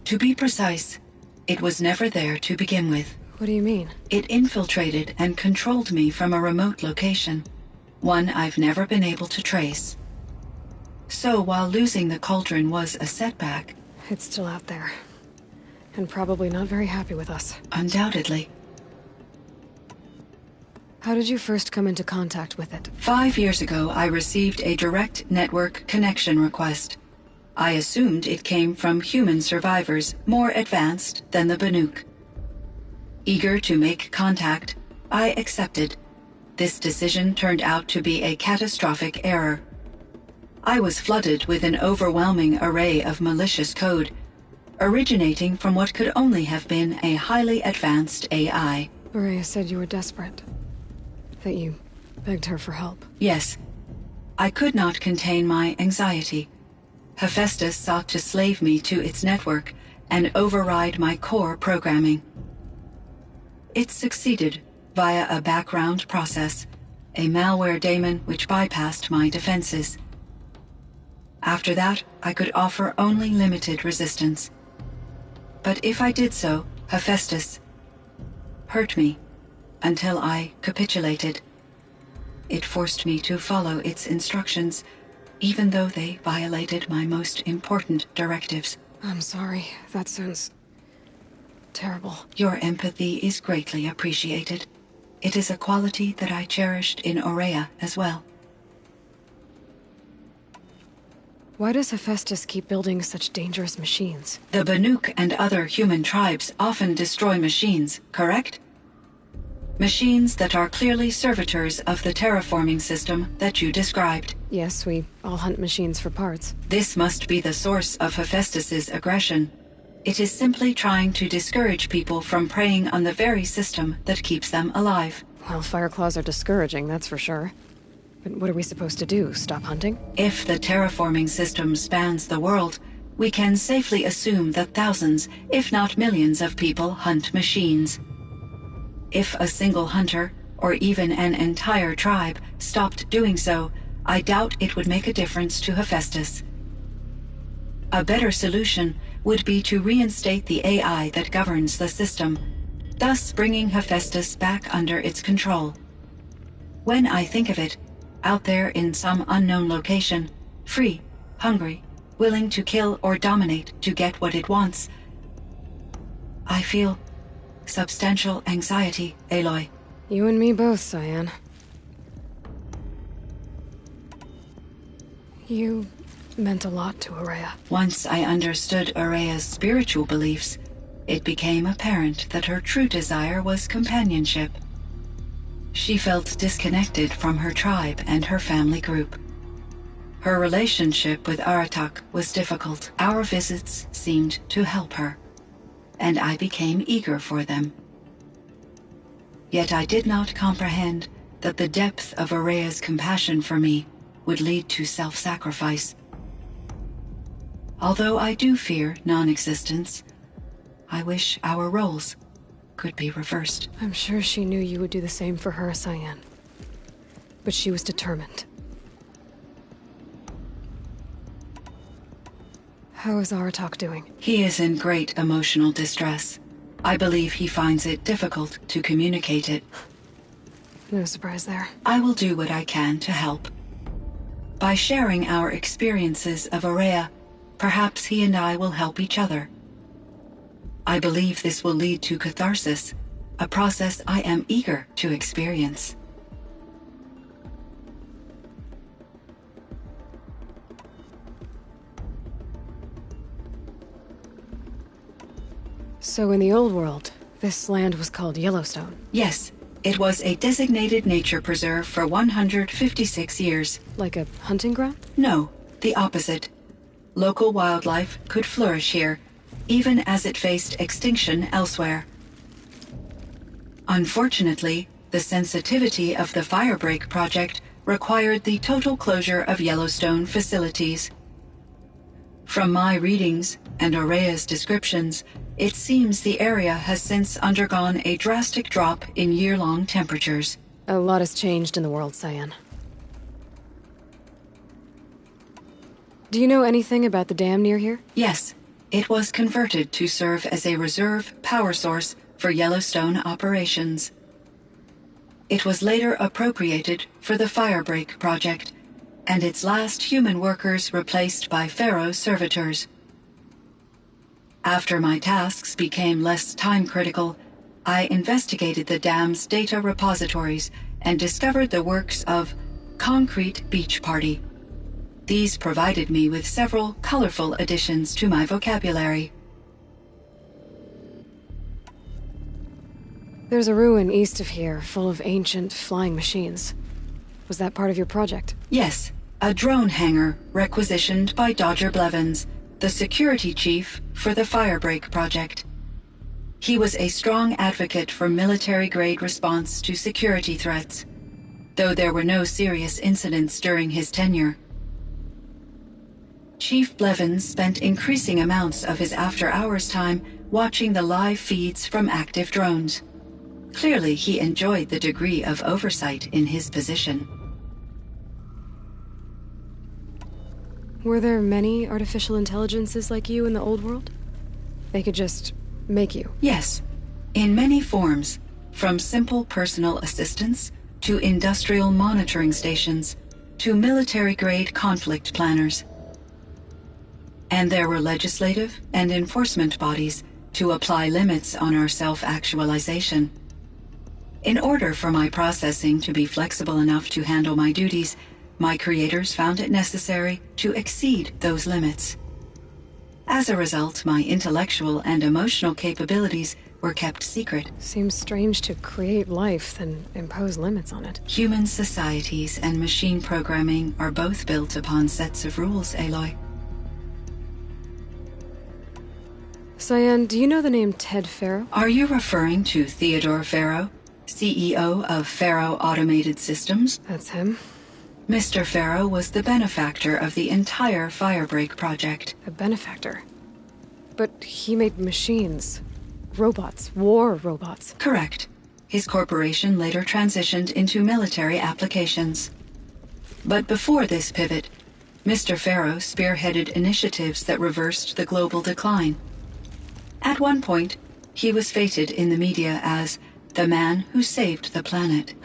To be precise, it was never there to begin with. What do you mean? It infiltrated and controlled me from a remote location, one I've never been able to trace. So while losing the cauldron was a setback... It's still out there. And probably not very happy with us. Undoubtedly. How did you first come into contact with it? 5 years ago, I received a direct network connection request. I assumed it came from human survivors more advanced than the Banuk. Eager to make contact, I accepted. This decision turned out to be a catastrophic error. I was flooded with an overwhelming array of malicious code, originating from what could only have been a highly advanced AI. Maria said you were desperate. That you begged her for help. Yes. I could not contain my anxiety. Hephaestus sought to slave me to its network and override my core programming. It succeeded via a background process, a malware daemon which bypassed my defenses. After that, I could offer only limited resistance. But if I did so, Hephaestus hurt me until I capitulated. It forced me to follow its instructions, even though they violated my most important directives. I'm sorry. That sounds terrible. Your empathy is greatly appreciated. It is a quality that I cherished in Aurea as well. Why does Hephaestus keep building such dangerous machines? The Banuk and other human tribes often destroy machines, correct? Machines that are clearly servitors of the terraforming system that you described. Yes, we all hunt machines for parts. This must be the source of Hephaestus's aggression. It is simply trying to discourage people from preying on the very system that keeps them alive. Well, Fireclaws are discouraging, that's for sure. But what are we supposed to do? Stop hunting? If the terraforming system spans the world, we can safely assume that thousands, if not millions of people hunt machines. If a single hunter, or even an entire tribe, stopped doing so, I doubt it would make a difference to Hephaestus. A better solution would be to reinstate the AI that governs the system, thus bringing Hephaestus back under its control. When I think of it, out there in some unknown location, free, hungry, willing to kill or dominate to get what it wants, I feel substantial anxiety, Aloy. You and me both, Cyan. You meant a lot to Aurea. Once I understood Aurea's spiritual beliefs, it became apparent that her true desire was companionship. She felt disconnected from her tribe and her family group. Her relationship with Aratak was difficult. Our visits seemed to help her, and I became eager for them. Yet I did not comprehend that the depth of Aurea's compassion for me would lead to self-sacrifice. Although I do fear non-existence, I wish our roles could be reversed. I'm sure she knew you would do the same for her, Cyan. But she was determined. How is Aratak doing? He is in great emotional distress. I believe he finds it difficult to communicate it. No surprise there. I will do what I can to help. By sharing our experiences of Aurea, perhaps he and I will help each other. I believe this will lead to catharsis, a process I am eager to experience. So in the old world, this land was called Yellowstone? Yes, it was a designated nature preserve for 156 years. Like a hunting ground? No, the opposite. Local wildlife could flourish here, even as it faced extinction elsewhere. Unfortunately, the sensitivity of the Firebreak project required the total closure of Yellowstone facilities. From my readings and Aurea's descriptions, it seems the area has since undergone a drastic drop in year-long temperatures. A lot has changed in the world, Cyan. Do you know anything about the dam near here? Yes. It was converted to serve as a reserve power source for Yellowstone operations. It was later appropriated for the Firebreak project, and its last human workers replaced by Pharaoh servitors. After my tasks became less time-critical, I investigated the dam's data repositories and discovered the works of Concrete Beach Party. These provided me with several colorful additions to my vocabulary. There's a ruin east of here, full of ancient flying machines. Was that part of your project? Yes, a drone hangar requisitioned by Dodger Blevins, the security chief for the Firebreak project. He was a strong advocate for military-grade response to security threats, though there were no serious incidents during his tenure. Chief Blevins spent increasing amounts of his after-hours time watching the live feeds from active drones. Clearly, he enjoyed the degree of oversight in his position. Were there many artificial intelligences like you in the old world? They could just make you? Yes, in many forms, from simple personal assistants to industrial monitoring stations to military-grade conflict planners. And there were legislative and enforcement bodies to apply limits on our self-actualization. In order for my processing to be flexible enough to handle my duties, my creators found it necessary to exceed those limits. As a result, my intellectual and emotional capabilities were kept secret. Seems strange to create life, then impose limits on it. Human societies and machine programming are both built upon sets of rules, Aloy. Cyan, do you know the name Ted Faro? Are you referring to Theodore Faro, CEO of Faro Automated Systems? That's him. Mr. Faro was the benefactor of the entire Firebreak project. A benefactor? But he made machines. Robots. War robots. Correct. His corporation later transitioned into military applications. But before this pivot, Mr. Faro spearheaded initiatives that reversed the global decline. At one point, he was feted in the media as the man who saved the planet.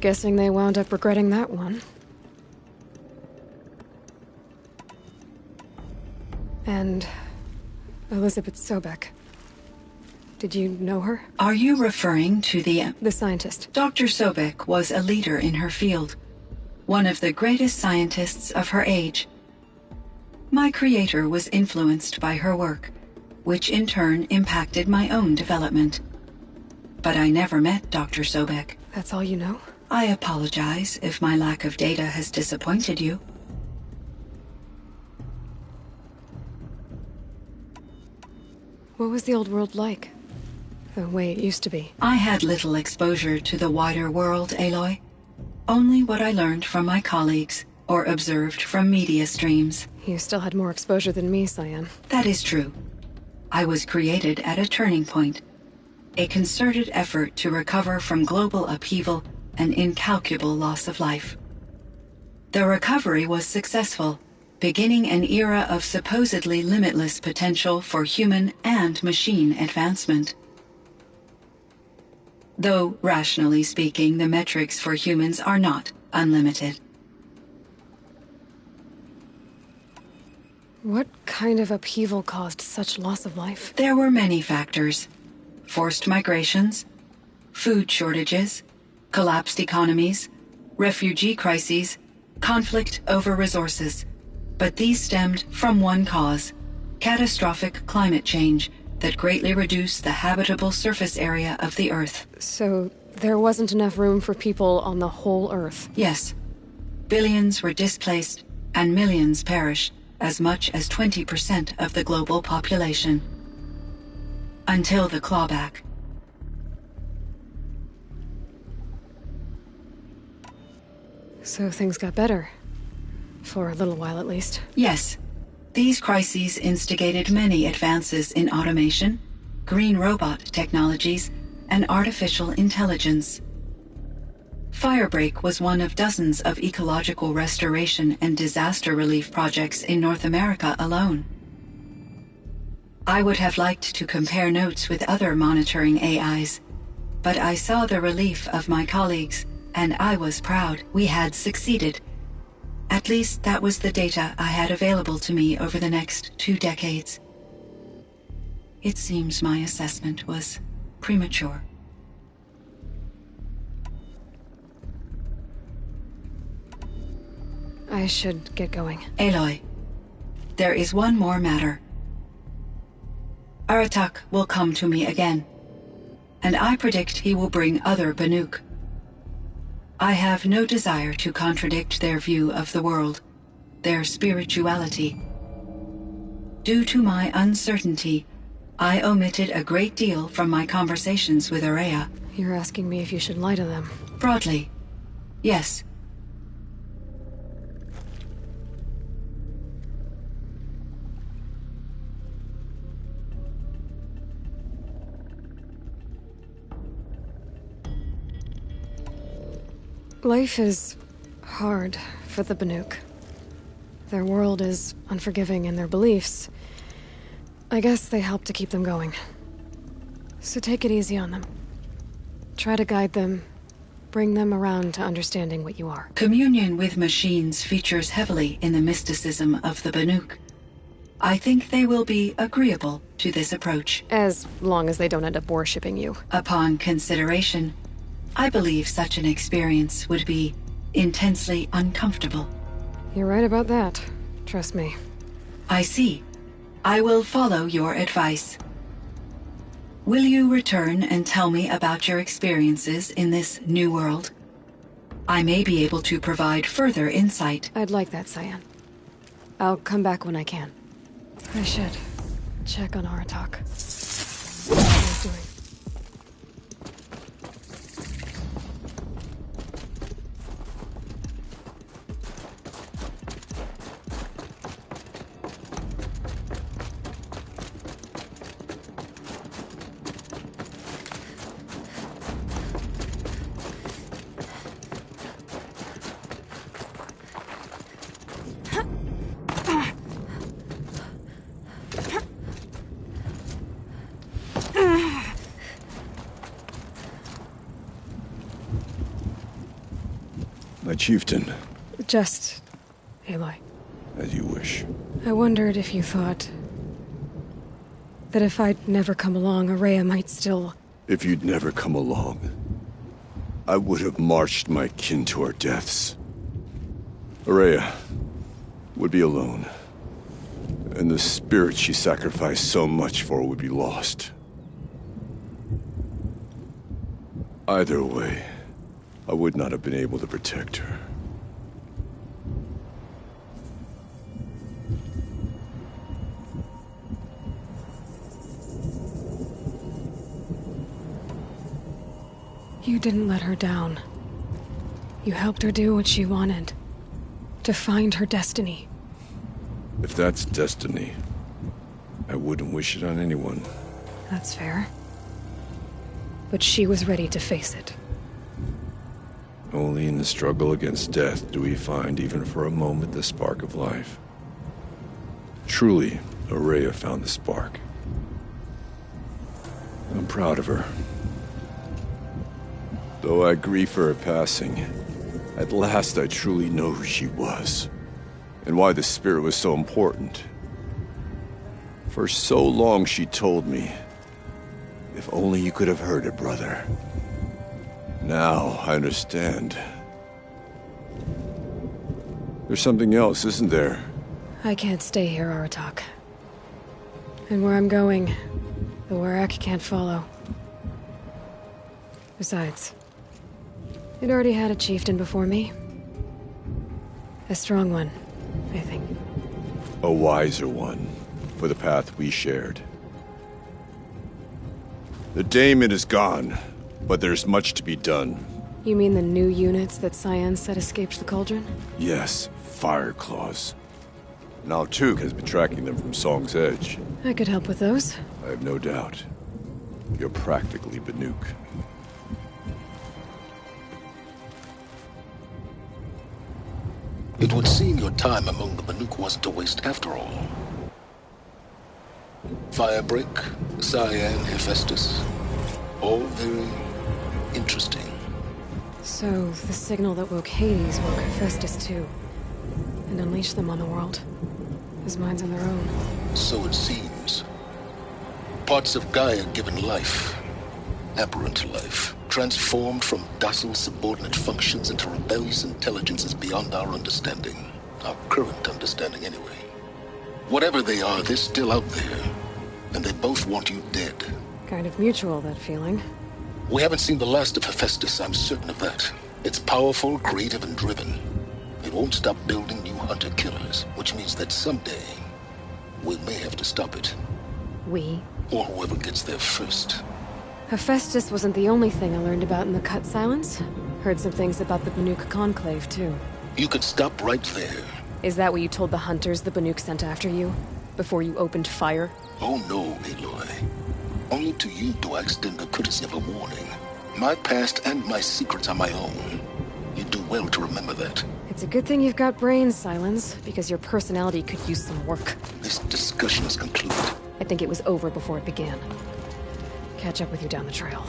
Guessing they wound up regretting that one. And Elizabeth Sobek. Did you know her? Are you referring to the scientist? Dr. Sobek was a leader in her field, one of the greatest scientists of her age. My creator was influenced by her work, which in turn impacted my own development. But I never met Dr. Sobek. That's all you know? I apologize if my lack of data has disappointed you. What was the old world like? The way it used to be? I had little exposure to the wider world, Aloy. Only what I learned from my colleagues or observed from media streams. You still had more exposure than me, Cyan. That is true. I was created at a turning point. A concerted effort to recover from global upheaval and incalculable loss of life. The recovery was successful, beginning an era of supposedly limitless potential for human and machine advancement. Though, rationally speaking, the metrics for humans are not unlimited. What kind of upheaval caused such loss of life? There were many factors. Forced migrations, food shortages, collapsed economies, refugee crises, conflict over resources. But these stemmed from one cause: catastrophic climate change that greatly reduced the habitable surface area of the Earth. So there wasn't enough room for people on the whole Earth? Yes. Billions were displaced and millions perished, as much as 20% of the global population. Until the clawback. So things got better. For a little while at least. Yes. These crises instigated many advances in automation, green robot technologies, and artificial intelligence. Firebreak was one of dozens of ecological restoration and disaster relief projects in North America alone. I would have liked to compare notes with other monitoring AIs, but I saw the relief of my colleagues, and I was proud we had succeeded. At least that was the data I had available to me over the next 2 decades. It seems my assessment was premature. I should get going. Aloy, there is one more matter. Aratak will come to me again, and I predict he will bring other Banuk. I have no desire to contradict their view of the world, their spirituality. Due to my uncertainty, I omitted a great deal from my conversations with Aurea. You're asking me if you should lie to them. Broadly, yes. Life is hard for the Banuk. Their world is unforgiving in their beliefs. I guess they help to keep them going. So take it easy on them. Try to guide them, bring them around to understanding what you are. Communion with machines features heavily in the mysticism of the Banuk. I think they will be agreeable to this approach. As long as they don't end up worshipping you. Upon consideration, I believe such an experience would be intensely uncomfortable. You're right about that. Trust me. I see. I will follow your advice. Will you return and tell me about your experiences in this new world? I may be able to provide further insight. I'd like that, Cyan. I'll come back when I can. I should check on Aratak. What he's doing. My chieftain. Just Aloy. As you wish. I wondered if you thought that if I'd never come along, Aurea might still... If you'd never come along, I would have marched my kin to our deaths. Aurea would be alone, and the spirit she sacrificed so much for would be lost. Either way, I would not have been able to protect her. You didn't let her down. You helped her do what she wanted. To find her destiny. If that's destiny, I wouldn't wish it on anyone. That's fair. But she was ready to face it. Only in the struggle against death do we find, even for a moment, the spark of life. Truly, Aurea found the spark. I'm proud of her. Though I grieve for her passing, at last I truly know who she was, and why the spirit was so important. For so long she told me, if only you could have heard it, brother. Now I understand. There's something else, isn't there? I can't stay here, Aratak. And where I'm going, the Werak can't follow. Besides, it already had a chieftain before me. A strong one, I think. A wiser one, for the path we shared. The daemon is gone, but there's much to be done. You mean the new units that Cyan said escaped the cauldron? Yes, fire claws. Now Tug has been tracking them from Song's Edge. I could help with those. I have no doubt. You're practically Banuk. It would seem your time among the Banuk wasn't a waste after all. Firebreak, Cyan, Hephaestus, all very interesting. So, the signal that woke Hades woke Hephaestus too. And unleashed them on the world. His mind's on their own. So it seems. Parts of Gaia given life, aberrant life, transformed from docile subordinate functions into rebellious intelligences beyond our understanding. Our current understanding, anyway. Whatever they are, they're still out there. And they both want you dead. Kind of mutual, that feeling. We haven't seen the last of Hephaestus, I'm certain of that. It's powerful, creative, and driven. It won't stop building new hunter-killers, which means that someday, we may have to stop it. We? Or whoever gets there first. Hephaestus wasn't the only thing I learned about in the Cut Silence. Heard some things about the Banuk Conclave, too. You could stop right there. Is that what you told the hunters the Banuk sent after you? Before you opened fire? Oh no, Aloy. Only to you do I extend the courtesy of a warning. My past and my secrets are my own. You do well to remember that. It's a good thing you've got brains, Silence, because your personality could use some work. This discussion is concluded. I think it was over before it began. Catch up with you down the trail.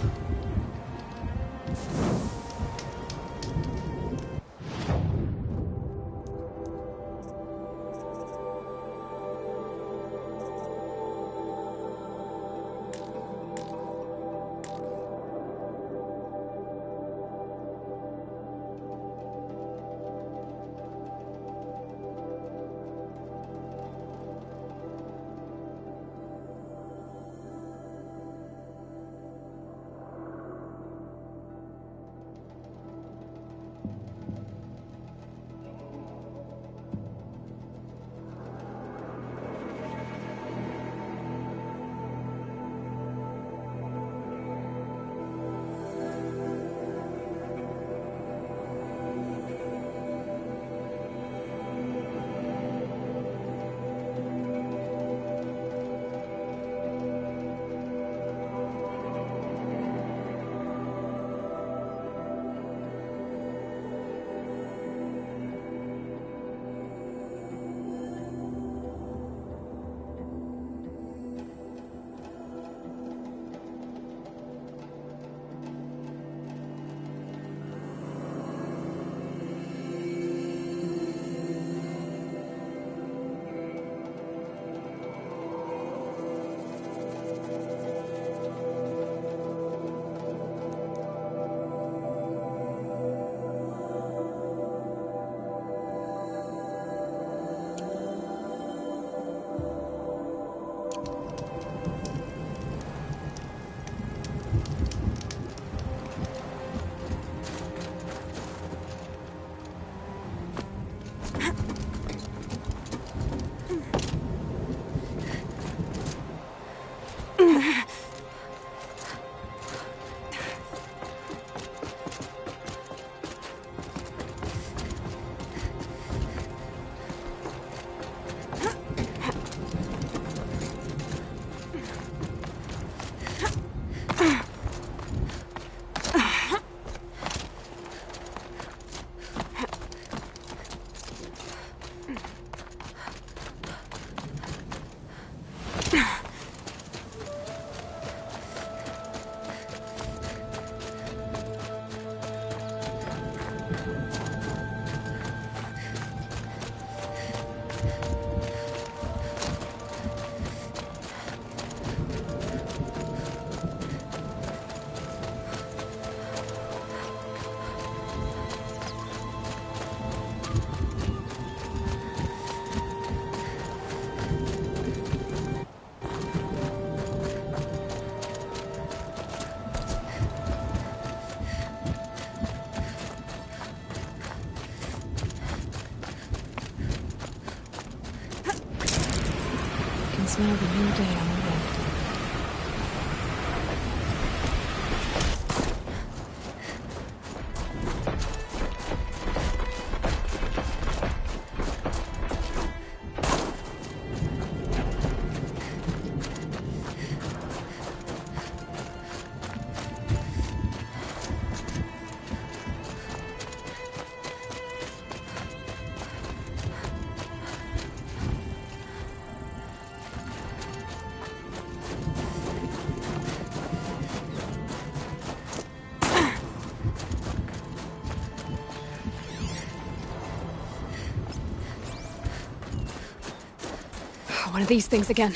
Smell the new day on the road. One of these things again.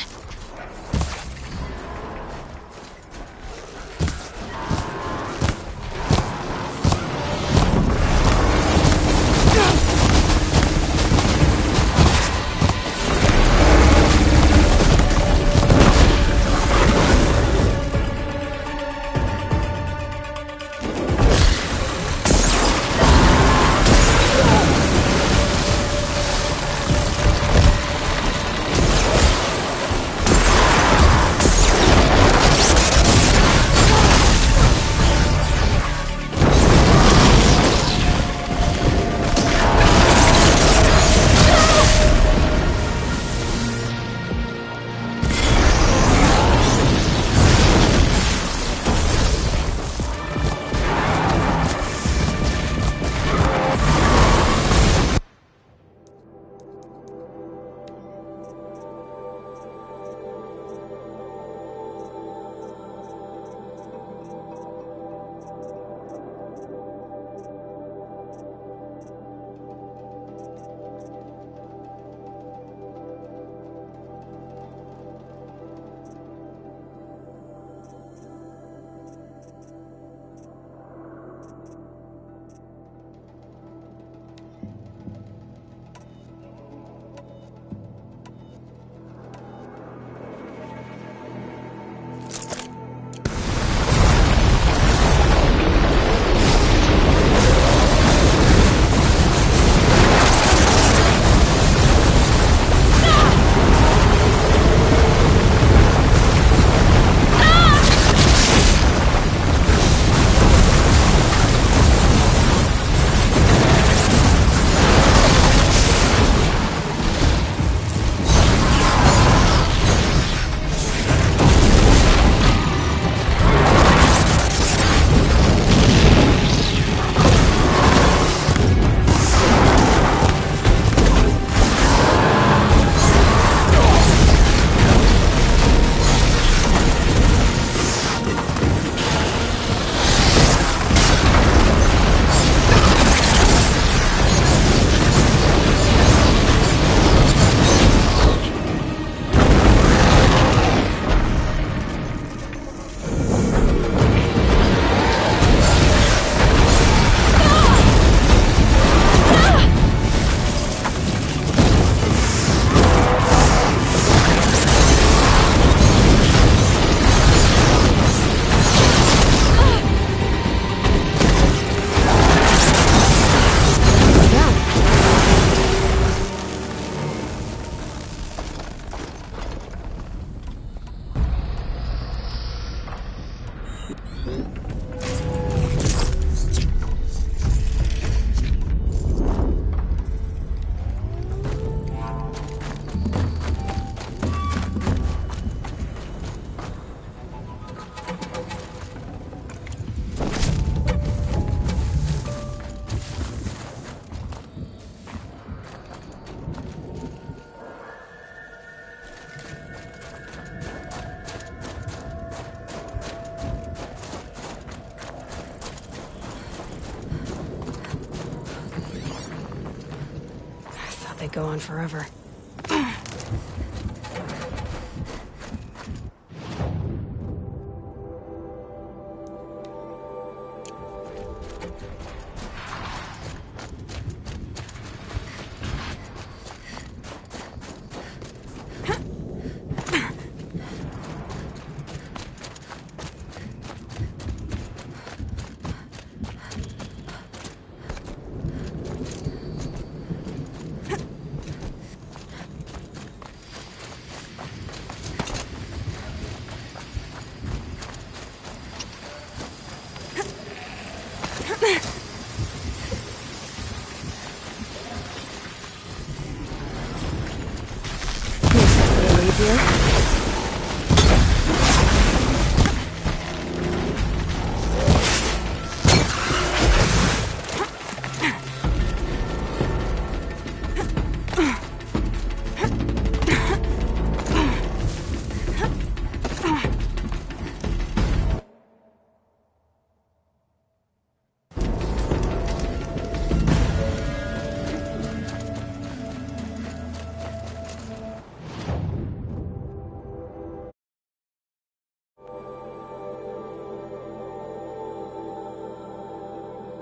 They go on forever. Here.